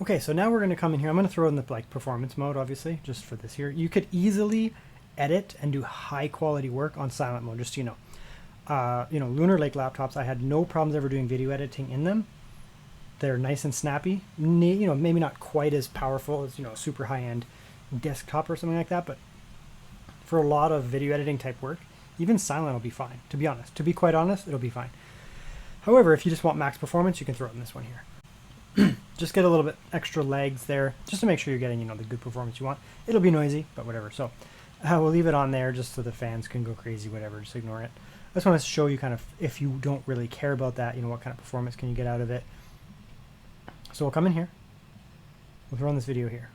Okay, so now we're going to come in here. I'm going to throw in the performance mode, obviously, just for this here. You could easily edit and do high quality work on silent mode, just so you know. Lunar Lake laptops, I had no problems ever doing video editing in them. They're nice and snappy. Maybe not quite as powerful as, a super high-end desktop or something like that, but for a lot of video editing type work, even silent will be fine, to be honest. To be quite honest, it'll be fine. However, if you just want max performance, you can throw it in this one here. Just get a little bit extra legs there, just to make sure you're getting, the good performance you want. It'll be noisy, but whatever. So we'll leave it on there just so the fans can go crazy, whatever, just ignore it. I just want to show you kind of, if you don't really care about that, what kind of performance can you get out of it. So we'll come in here. We'll throw in this video here.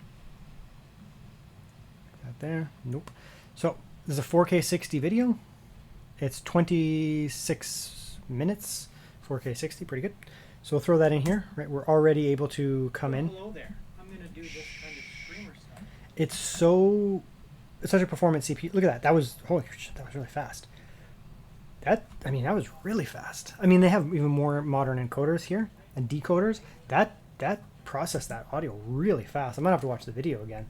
That there. Nope. So this is a 4K 60 video. It's 26 minutes. 4K 60, pretty good. So we'll throw that in here. Right, we're already able to come in. Hello there. I'm going to do this kind of streamer stuff. It's such a performance CPU. Look at that. That was, holy shit, that was really fast. That was really fast. I mean, they have even more modern encoders here and decoders. That processed that audio really fast. I might have to watch the video again.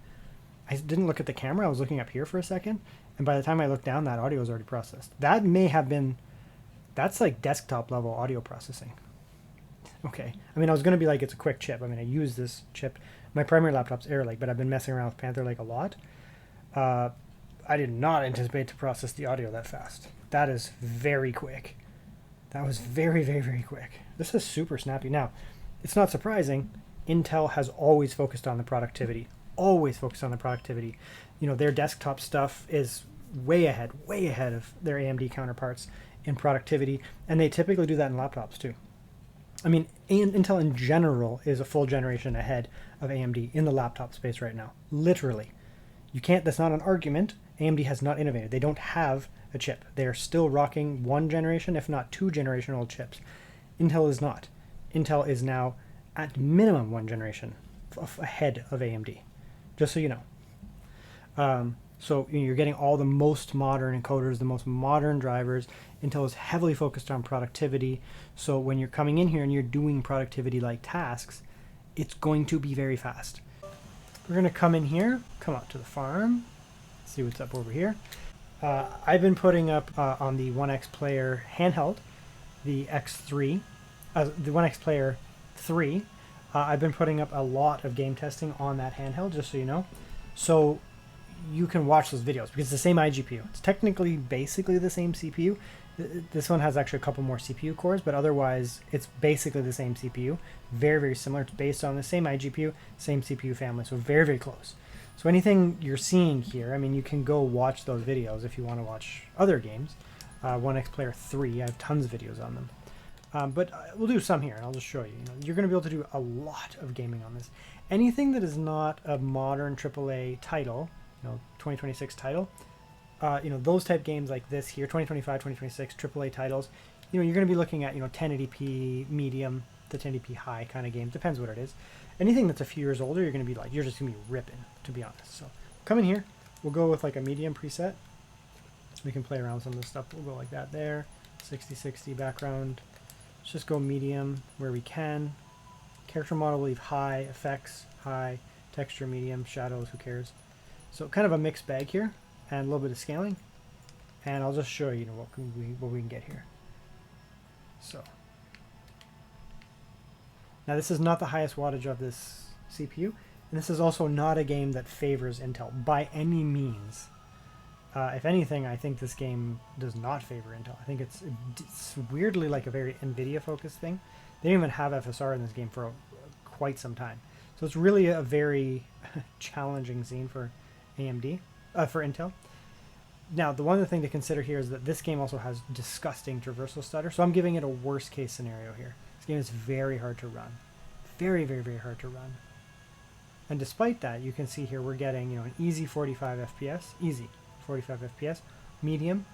I didn't look at the camera. I was looking up here for a second, and by the time I looked down, that audio was already processed. That may have been, that's like desktop level audio processing. Okay. I mean, I was going to be like, it's a quick chip. I mean, I use this chip. My primary laptop's Air Lake, but I've been messing around with Panther Lake a lot. I did not anticipate to process the audio that fast. That is very quick. That was very, very, very quick. This is super snappy. Now, it's not surprising. Intel has always focused on the productivity. Always focused on the productivity. You know, their desktop stuff is way ahead of their AMD counterparts in productivity, and they typically do that in laptops too. I mean, Intel in general is a full generation ahead of AMD in the laptop space right now. Literally. You can't, that's not an argument. AMD has not innovated. They don't have a chip. They are still rocking one generation, if not two generation old chips. Intel is not. Intel is now at minimum one generation ahead of AMD, just so you know. So you're getting all the most modern encoders, the most modern drivers. Intel is heavily focused on productivity. So when you're coming in here and you're doing productivity-like tasks, it's going to be very fast. We're going to come in here, come out to the farm, see what's up over here. I've been putting up on the 1X Player handheld, the X3, the 1X Player 3. I've been putting up a lot of game testing on that handheld, just so you know. So you can watch those videos because it's the same iGPU. It's technically basically the same CPU. This one has actually a couple more CPU cores, but otherwise it's basically the same CPU. Very, very similar. It's based on the same iGPU, same CPU family, so very, very close. So anything you're seeing here, I mean, you can go watch those videos if you want to watch other games. 1X Player 3, I have tons of videos on them. But we'll do some here, and I'll just show you. You're going to be able to do a lot of gaming on this. Anything that is not a modern AAA title, 2026 title, those type games like this here, 2025, 2026 AAA titles, you're going to be looking at 1080p medium to 1080p high kind of games. Depends what it is. Anything that's a few years older, you're going to be like, you're just going to be ripping, to be honest. So come in here. We'll go with like a medium preset. We can play around with some of this stuff. We'll go like that there. 60/60 background. Let's just go medium where we can. Character model, we'll leave high. Effects, high. Texture, medium. Shadows, who cares? So kind of a mixed bag here, and a little bit of scaling. And I'll just show you what we can get here. So now this is not the highest wattage of this CPU, and this is also not a game that favors Intel by any means. If anything, I think this game does not favor Intel. I think it's weirdly like a very NVIDIA focused thing. They didn't even have FSR in this game for quite some time. So it's really a very challenging scene for AMD, for Intel. Now, the one other thing to consider here is that this game also has disgusting traversal stutter, so I'm giving it a worst case scenario here. This game is very hard to run. Very, very, very hard to run. And despite that, you can see here we're getting, an easy 45 FPS, easy 45 FPS, medium.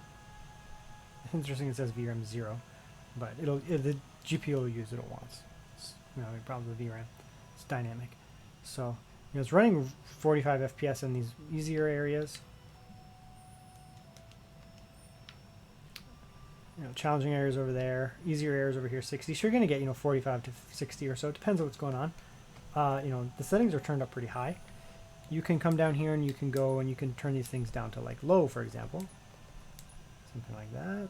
It's interesting it says VRAM 0, but the GPU will use it at once. It's, no problem with VRAM. It's dynamic. So, it's running 45 FPS in these easier areas. Challenging areas over there, easier areas over here, 60. So you're going to get, 45 to 60 or so. It depends on what's going on. The settings are turned up pretty high. You can come down here and you can go and you can turn these things down to like low, for example. Something like that.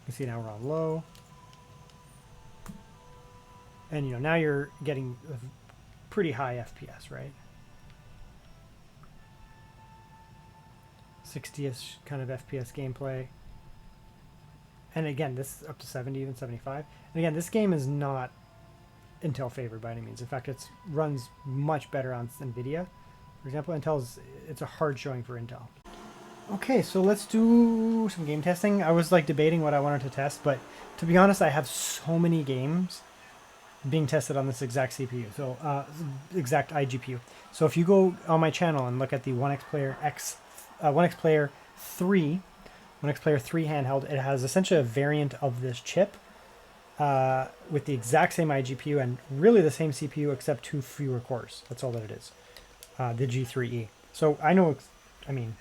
You see now we're on low. And, now you're getting a pretty high FPS, right? 60-ish kind of FPS gameplay. And again, this is up to 70, even 75. And again, this game is not Intel favored by any means. In fact, it runs much better on NVIDIA. For example, it's a hard showing for Intel. Okay, so let's do some game testing. I was like debating what I wanted to test, but to be honest, I have so many games being tested on this exact CPU, so exact iGPU. So if you go on my channel and look at the 1X Player 3 handheld, it has essentially a variant of this chip with the exact same iGPU and really the same CPU except 2 fewer cores. That's all that it is. The G3E. So I know, I mean,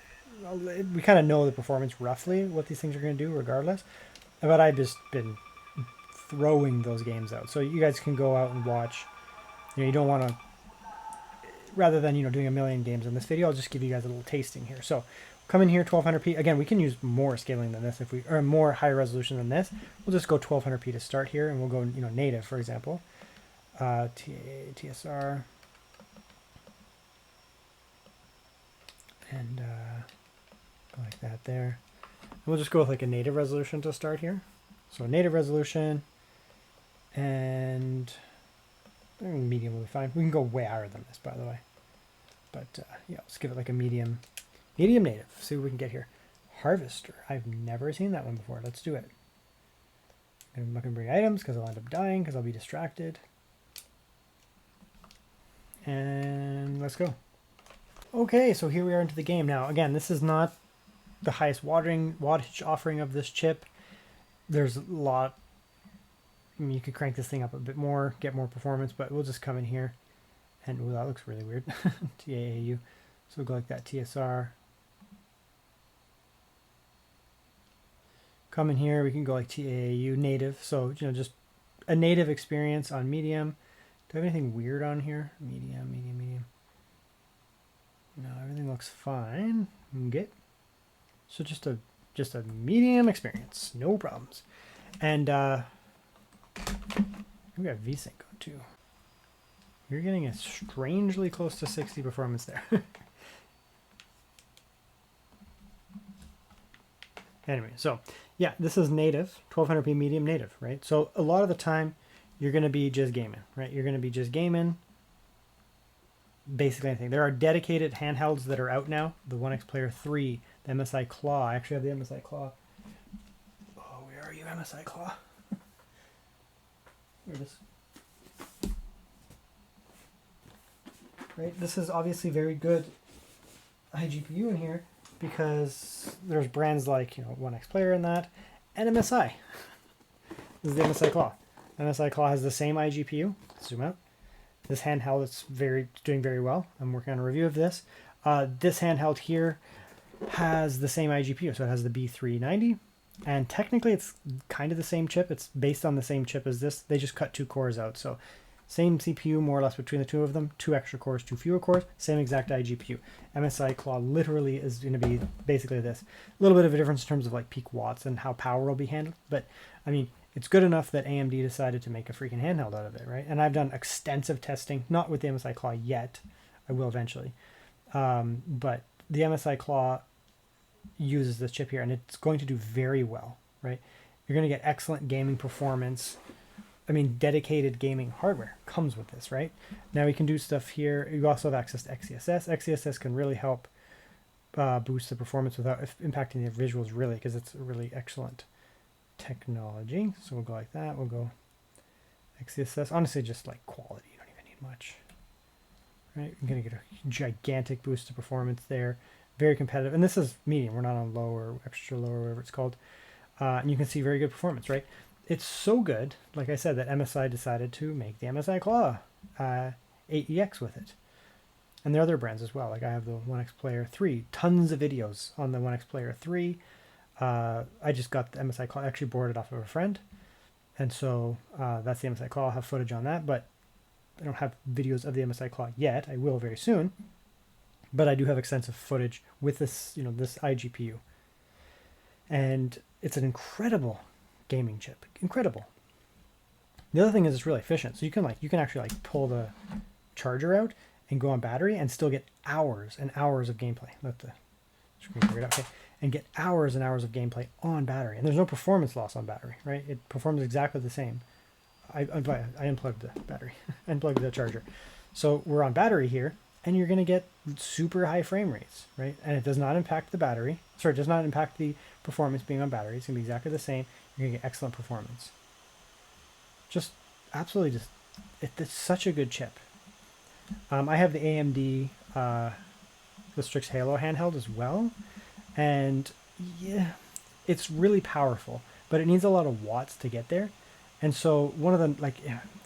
we kind of know the performance roughly, what these things are going to do regardless. But I've just been throwing those games out. So you guys can go out and watch. You don't want to, rather than, doing a million games in this video, I'll just give you guys a little tasting here. So come in here, 1200p. Again, we can use more scaling than this or more high resolution than this. We'll just go 1200p to start here, and we'll go, native, for example. TSR. And go like that there. And we'll just go with like a native resolution to start here. So native resolution, and medium will be fine. We can go way higher than this, by the way. But yeah, let's give it like a medium native. See what we can get here. Harvester. I've never seen that one before. Let's do it. I'm not going to bring items because I'll end up dying because I'll be distracted. And let's go. Okay, so here we are into the game. Now, again, this is not the highest wattage offering of this chip. There's a lot. I mean, you could crank this thing up a bit more, get more performance, but we'll just come in here. And ooh, that looks really weird. TAAU. So we'll go like that, TSR. Come in here, we can go like TAAU native. So, just a native experience on medium. Do I have anything weird on here? Medium. No, everything looks fine. Okay. So just a medium experience, no problems. And we got VSync on too. You're getting a strangely close to 60 performance there. Anyway, so yeah, this is native, 1200p medium native, right? So a lot of the time you're going to be just gaming, right? You're going to be just gaming. Basically anything. There are dedicated handhelds that are out now. The One X Player 3, the MSI Claw. I actually have the MSI Claw. Oh, where are you, MSI Claw? There it is. Right, this is obviously very good iGPU in here because there's brands like One X Player in that, and MSI. This is the MSI Claw. MSI Claw has the same iGPU. Zoom out. This handheld is doing very well. I'm working on a review of this. This handheld here has the same iGPU, so it has the B390, and technically it's kind of the same chip. It's based on the same chip as this. They just cut 2 cores out, so same CPU more or less between the two of them. 2 extra cores, 2 fewer cores, same exact iGPU. MSI Claw literally is going to be basically this. A little bit of a difference in terms of like peak watts and how power will be handled, but I mean, it's good enough that AMD decided to make a freaking handheld out of it, right? And I've done extensive testing, not with the MSI Claw yet. I will eventually. But the MSI Claw uses this chip here, and it's going to do very well, right? You're going to get excellent gaming performance. I mean, dedicated gaming hardware comes with this, right? Now we can do stuff here. You also have access to XeSS. XeSS can really help boost the performance without impacting the visuals, really, because it's a really excellent technology. So we'll go like that. We'll go XeSS. Honestly, just like quality. You don't even need much. Right? You're going to get a gigantic boost to performance there. Very competitive. And this is medium. We're not on low or extra low or whatever it's called. And you can see very good performance, right? It's so good, like I said, that MSI decided to make the MSI Claw 8EX with it. And there are other brands as well. Like I have the One X Player 3. Tons of videos on the One X Player 3. I just got the MSI Claw. I actually borrowed it off of a friend. And so that's the MSI Claw. I'll have footage on that, but I don't have videos of the MSI Claw yet. I will very soon. But I do have extensive footage with this, this iGPU. And it's an incredible gaming chip. Incredible. The other thing is it's really efficient. So you can actually pull the charger out and go on battery and still get hours and hours of gameplay. Let the screen figure it out. Okay. And get hours and hours of gameplay on battery. And there's no performance loss on battery, right? It performs exactly the same. I unplugged the battery. Unplugged the charger. So we're on battery here, and you're going to get super high frame rates, right? And it does not impact the battery. Sorry, it does not impact the performance being on battery. It's going to be exactly the same. You're going to get excellent performance. Just absolutely it's such a good chip. I have the AMD the Strix Halo handheld as well. And yeah, it's really powerful, but it needs a lot of watts to get there. And so one of them, like,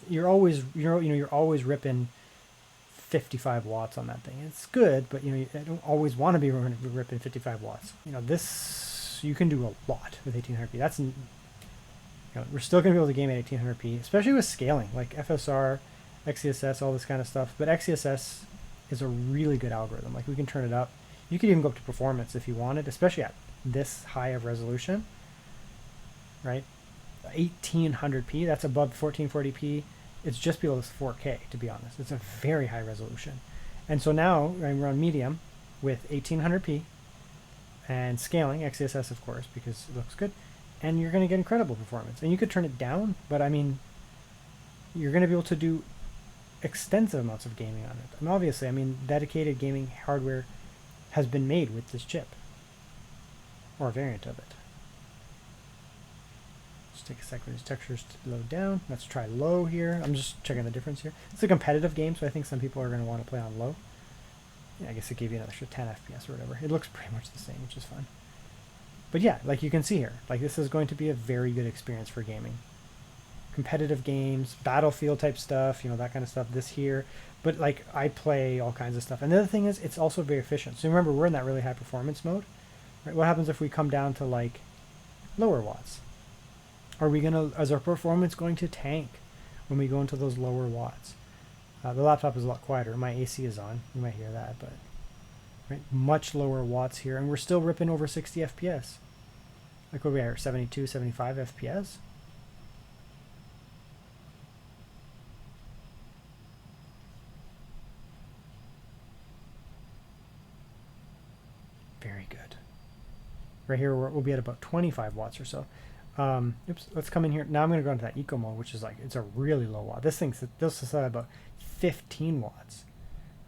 you're always ripping 55 watts on that thing. It's good, but you don't always want to be ripping 55 watts. This, you can do a lot with 1800p. That's, we're still going to be able to game at 1800p, especially with scaling, like FSR, XeSS, all this kind of stuff. But XeSS is a really good algorithm. Like, we can turn it up. You could even go up to performance if you wanted, especially at this high of resolution, right? 1800p, that's above 1440p. It's just below 4K, to be honest. It's a very high resolution. And so now we're on medium with 1800p and scaling, XeSS of course, because it looks good. And you're going to get incredible performance. And you could turn it down, but I mean, you're going to be able to do extensive amounts of gaming on it. And obviously, I mean, dedicated gaming hardware has been made with this chip, or a variant of it. Just take a second for these textures to load down. Let's try low here. I'm just checking the difference here. It's a competitive game, so I think some people are going to want to play on low. Yeah, I guess it gave you an extra 10 FPS or whatever. It looks pretty much the same, which is fun. But yeah, like you can see here, like this is going to be a very good experience for gaming. Competitive games, Battlefield type stuff, that kind of stuff, this here. But like, I play all kinds of stuff. And the other thing is, it's also very efficient. So remember, we're in that really high performance mode. Right? What happens if we come down to like lower watts? Is our performance going to tank when we go into those lower watts? The laptop is a lot quieter. My AC is on. You might hear that, but right, much lower watts here, and we're still ripping over 60 FPS. Like what we are, 72, 75 FPS. Very good. Right here, we'll be at about 25 watts or so. Oops, let's come in here. Now I'm going to go into that eco mode, which is like, it's a really low watt. This will set at about 15 watts.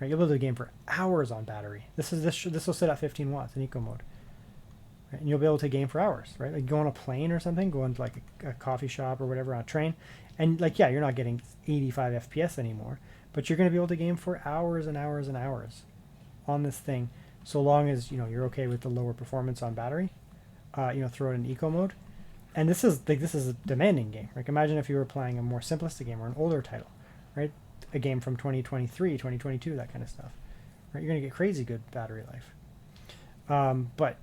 Right, you'll be able to game for hours on battery. This will sit at 15 watts in eco mode. Right? And you'll be able to game for hours, right? Like go on a plane or something, go into like a coffee shop or whatever on a train. And like, yeah, you're not getting 85 FPS anymore, but you're going to be able to game for hours and hours and hours on this thing. So long as, you're okay with the lower performance on battery, throw it in eco mode. And this is a demanding game. Like imagine if you were playing a more simplistic game or an older title, right? A game from 2023, 2022, that kind of stuff, right? You're going to get crazy good battery life. But,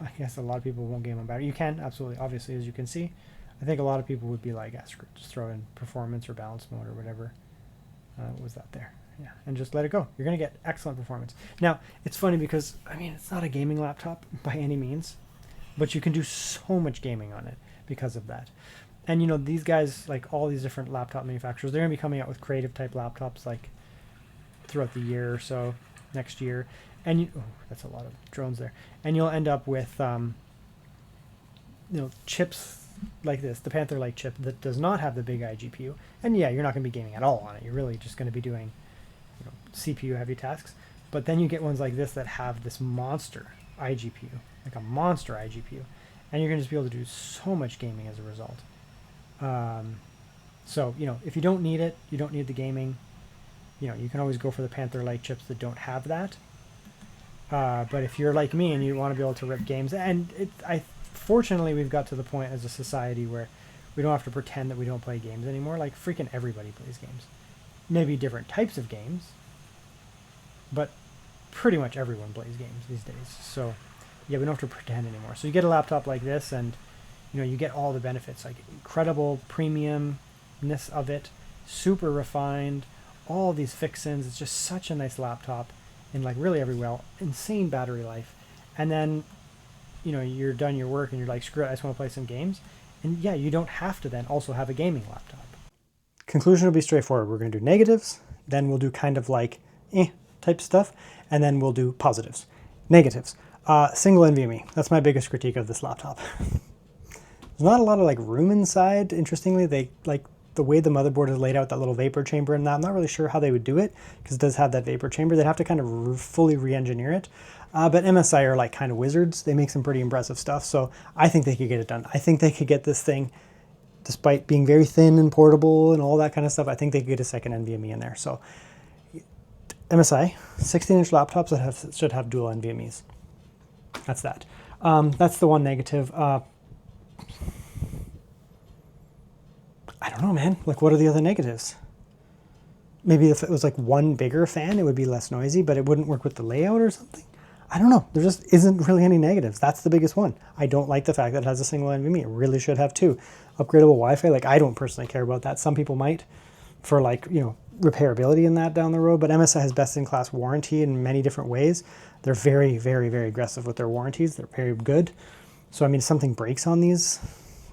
I guess a lot of people won't game on battery. You can, absolutely, obviously, as you can see. I think a lot of people would be like, screw it, just throw in performance or balance mode or whatever. What was that there? Yeah, and just let it go. You're going to get excellent performance. Now, it's funny because, it's not a gaming laptop by any means, but you can do so much gaming on it because of that. And these guys, like all these different laptop manufacturers, they're going to be coming out with creative type laptops like throughout the year or so, next year. And that's a lot of drones there. And you'll end up with chips like this, the Panther Lake chip that does not have the big iGPU. And yeah, you're not going to be gaming at all on it. You're really just going to be doing CPU heavy tasks. But then you get ones like this that have this monster iGPU, like a monster iGPU, and you're going to just be able to do so much gaming as a result. So if you don't need it, you don't need the gaming, you can always go for the Panther Lake chips that don't have that. But if you're like me and you want to be able to rip games, and fortunately we've got to the point as a society where we don't have to pretend that we don't play games anymore. Like freaking everybody plays games. Maybe different types of games, but pretty much everyone plays games these days. So yeah, we don't have to pretend anymore. So you get a laptop like this and you get all the benefits, like incredible premiumness of it, super refined, all these fixins. It's just such a nice laptop in like really every way. Insane battery life. And then you're done your work and you're like, screw it, I just want to play some games. And yeah, you don't have to then also have a gaming laptop. Conclusion will be straightforward. We're going to do negatives, then we'll do kind of like type stuff, and then we'll do positives. Negatives. Single NVMe. That's my biggest critique of this laptop. There's not a lot of like room inside. Interestingly, they like the way the motherboard is laid out, that little vapor chamber and that. I'm not really sure how they would do it because it does have that vapor chamber. They'd have to kind of fully re-engineer it. But MSI are like kind of wizards. They make some pretty impressive stuff. So I think they could get it done. I think they could get this thing, despite being very thin and portable and all that kind of stuff, I think they could get a second NVMe in there. So MSI, 16-inch laptops that should have dual NVMEs. That's that. That's the one negative. I don't know, man. Like, what are the other negatives? Maybe if it was like one bigger fan, it would be less noisy, but it wouldn't work with the layout or something. I don't know. There just isn't really any negatives. That's the biggest one. I don't like the fact that it has a single NVMe. It really should have two. Upgradable Wi-Fi, like I don't personally care about that. Some people might for like, you know, repairability in that down the road, but MSI has best-in-class warranty in many different ways. They're very, very, very aggressive with their warranties. They're very good. So, I mean, if something breaks on these,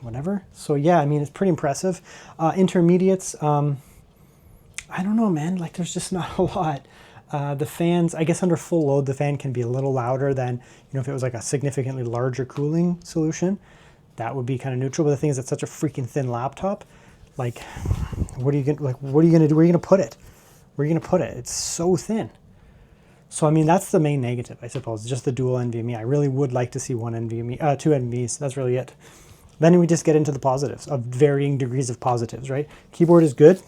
whatever. So, yeah, I mean, it's pretty impressive. Intermediates, I don't know, man. Like, there's just not a lot. The fans, I guess under full load, the fan can be a little louder than, you know, if it was like a significantly larger cooling solution. That would be kind of neutral. But the thing is, it's such a freaking thin laptop. Like, what are you gonna do? Where are you gonna put it? Where are you gonna put it? It's so thin. So, I mean, that's the main negative, I suppose, just the dual NVMe. I really would like to see one NVMe, two NVMes. That's really it. Then we just get into the positives of varying degrees of positives, right? Keyboard is good.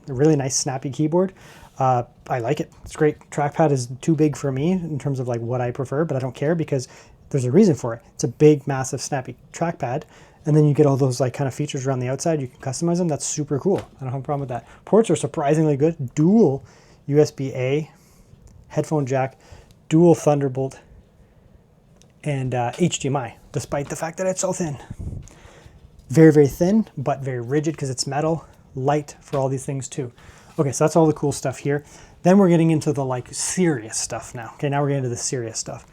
A really nice, snappy keyboard. I like it. It's great. Trackpad is too big for me in terms of like what I prefer, but I don't care because there's a reason for it. It's a big, massive, snappy trackpad. And then you get all those like kind of features around the outside. You can customize them. That's super cool. I don't have a problem with that. Ports are surprisingly good. Dual USB-A, headphone jack, dual Thunderbolt, and HDMI, despite the fact that it's so thin. Very, very thin, but very rigid because it's metal. Light for all these things too. Okay, so that's all the cool stuff here. Then we're getting into the like serious stuff now. Okay, now we're getting into the serious stuff.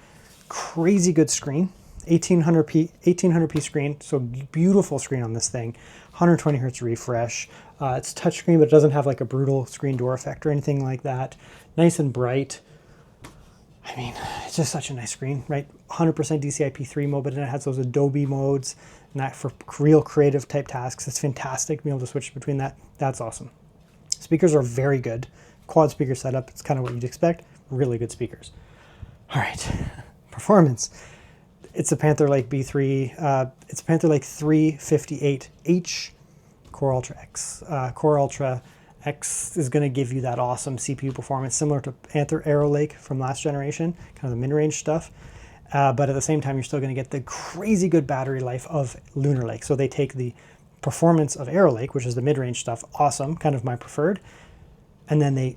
Crazy good screen, 1800p screen, so beautiful screen on this thing. 120 hertz refresh. It's touchscreen, but it doesn't have like a brutal screen door effect or anything like that. Nice and bright. I mean, it's just such a nice screen, right? 100% DCI-P3 mode, but then it has those Adobe modes, and that for real creative type tasks. It's fantastic being able to switch between that. That's awesome. Speakers are very good. Quad speaker setup, it's kind of what you'd expect. Really good speakers. All right, performance. It's a Panther Lake B3, it's a Panther Lake 358H Core Ultra X. Core Ultra X is going to give you that awesome CPU performance, similar to Panther Arrow Lake from last generation, kind of the mid-range stuff. But at the same time, you're still going to get the crazy good battery life of Lunar Lake. So they take the performance of Arrow Lake, which is the mid-range stuff, awesome, kind of my preferred, and then they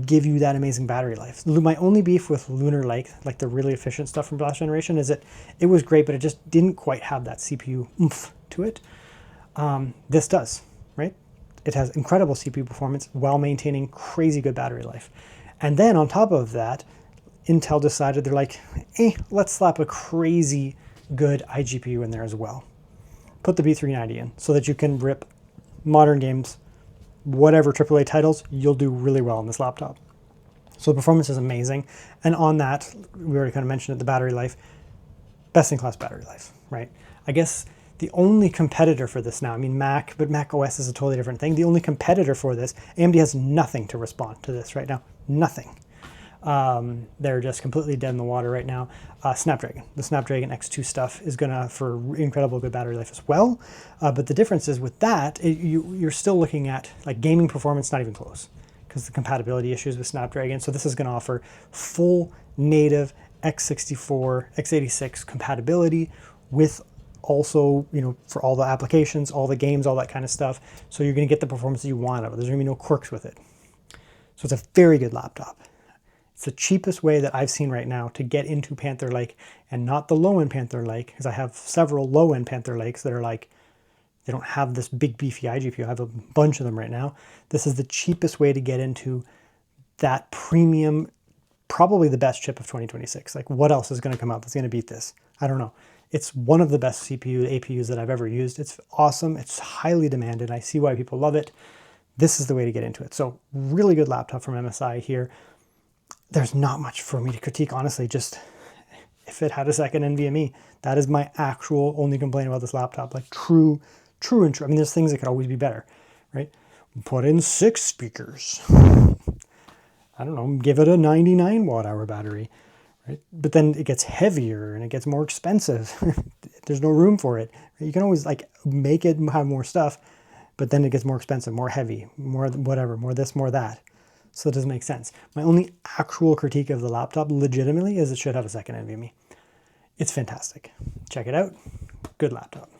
give you that amazing battery life. My only beef with Lunar Lake, like the really efficient stuff from last generation, is that it was great, but it just didn't quite have that CPU oomph to it. This does, right? It has incredible CPU performance while maintaining crazy good battery life. And then on top of that, Intel decided they're like, let's slap a crazy good iGPU in there as well. Put the B390 in so that you can rip modern games, whatever AAA titles, you'll do really well on this laptop. So the performance is amazing. And on that, we already kind of mentioned it, the battery life, best in class battery life, right? I guess the only competitor for this now, I mean Mac, but Mac OS is a totally different thing. The only competitor for this, AMD has nothing to respond to this right now. Nothing. They're just completely dead in the water right now. Snapdragon. The Snapdragon X2 stuff is going to offer incredible good battery life as well. But the difference is with that, you're still looking at like gaming performance, not even close, because the compatibility issues with Snapdragon. So this is going to offer full native x64, x86 compatibility with also, you know, for all the applications, all the games, all that kind of stuff. So you're going to get the performance that you want out of it. There's going to be no quirks with it. So it's a very good laptop. It's the cheapest way that I've seen right now to get into Panther Lake, and not the low-end Panther Lake, because I have several low-end Panther Lakes that are like, they don't have this big beefy iGPU. I have a bunch of them right now. This is the cheapest way to get into that premium, probably the best chip of 2026. Like, what else is going to come out that's going to beat this? I don't know. It's one of the best CPU APUs that I've ever used. It's awesome. It's highly demanded. I see why people love it. This is the way to get into it. So really good laptop from MSI here. There's not much for me to critique, honestly. Just if it had a second NVMe, that is my actual only complaint about this laptop. Like true and true. I mean, there's things that could always be better, right? Put in 6 speakers. I don't know, give it a 99 watt hour battery, right? But then it gets heavier and it gets more expensive. There's no room for it. You can always like make it have more stuff, but then it gets more expensive, more heavy, more whatever, more this, more that. So it doesn't make sense. My only actual critique of the laptop legitimately is it should have a second NVMe. It's fantastic. Check it out. Good laptop.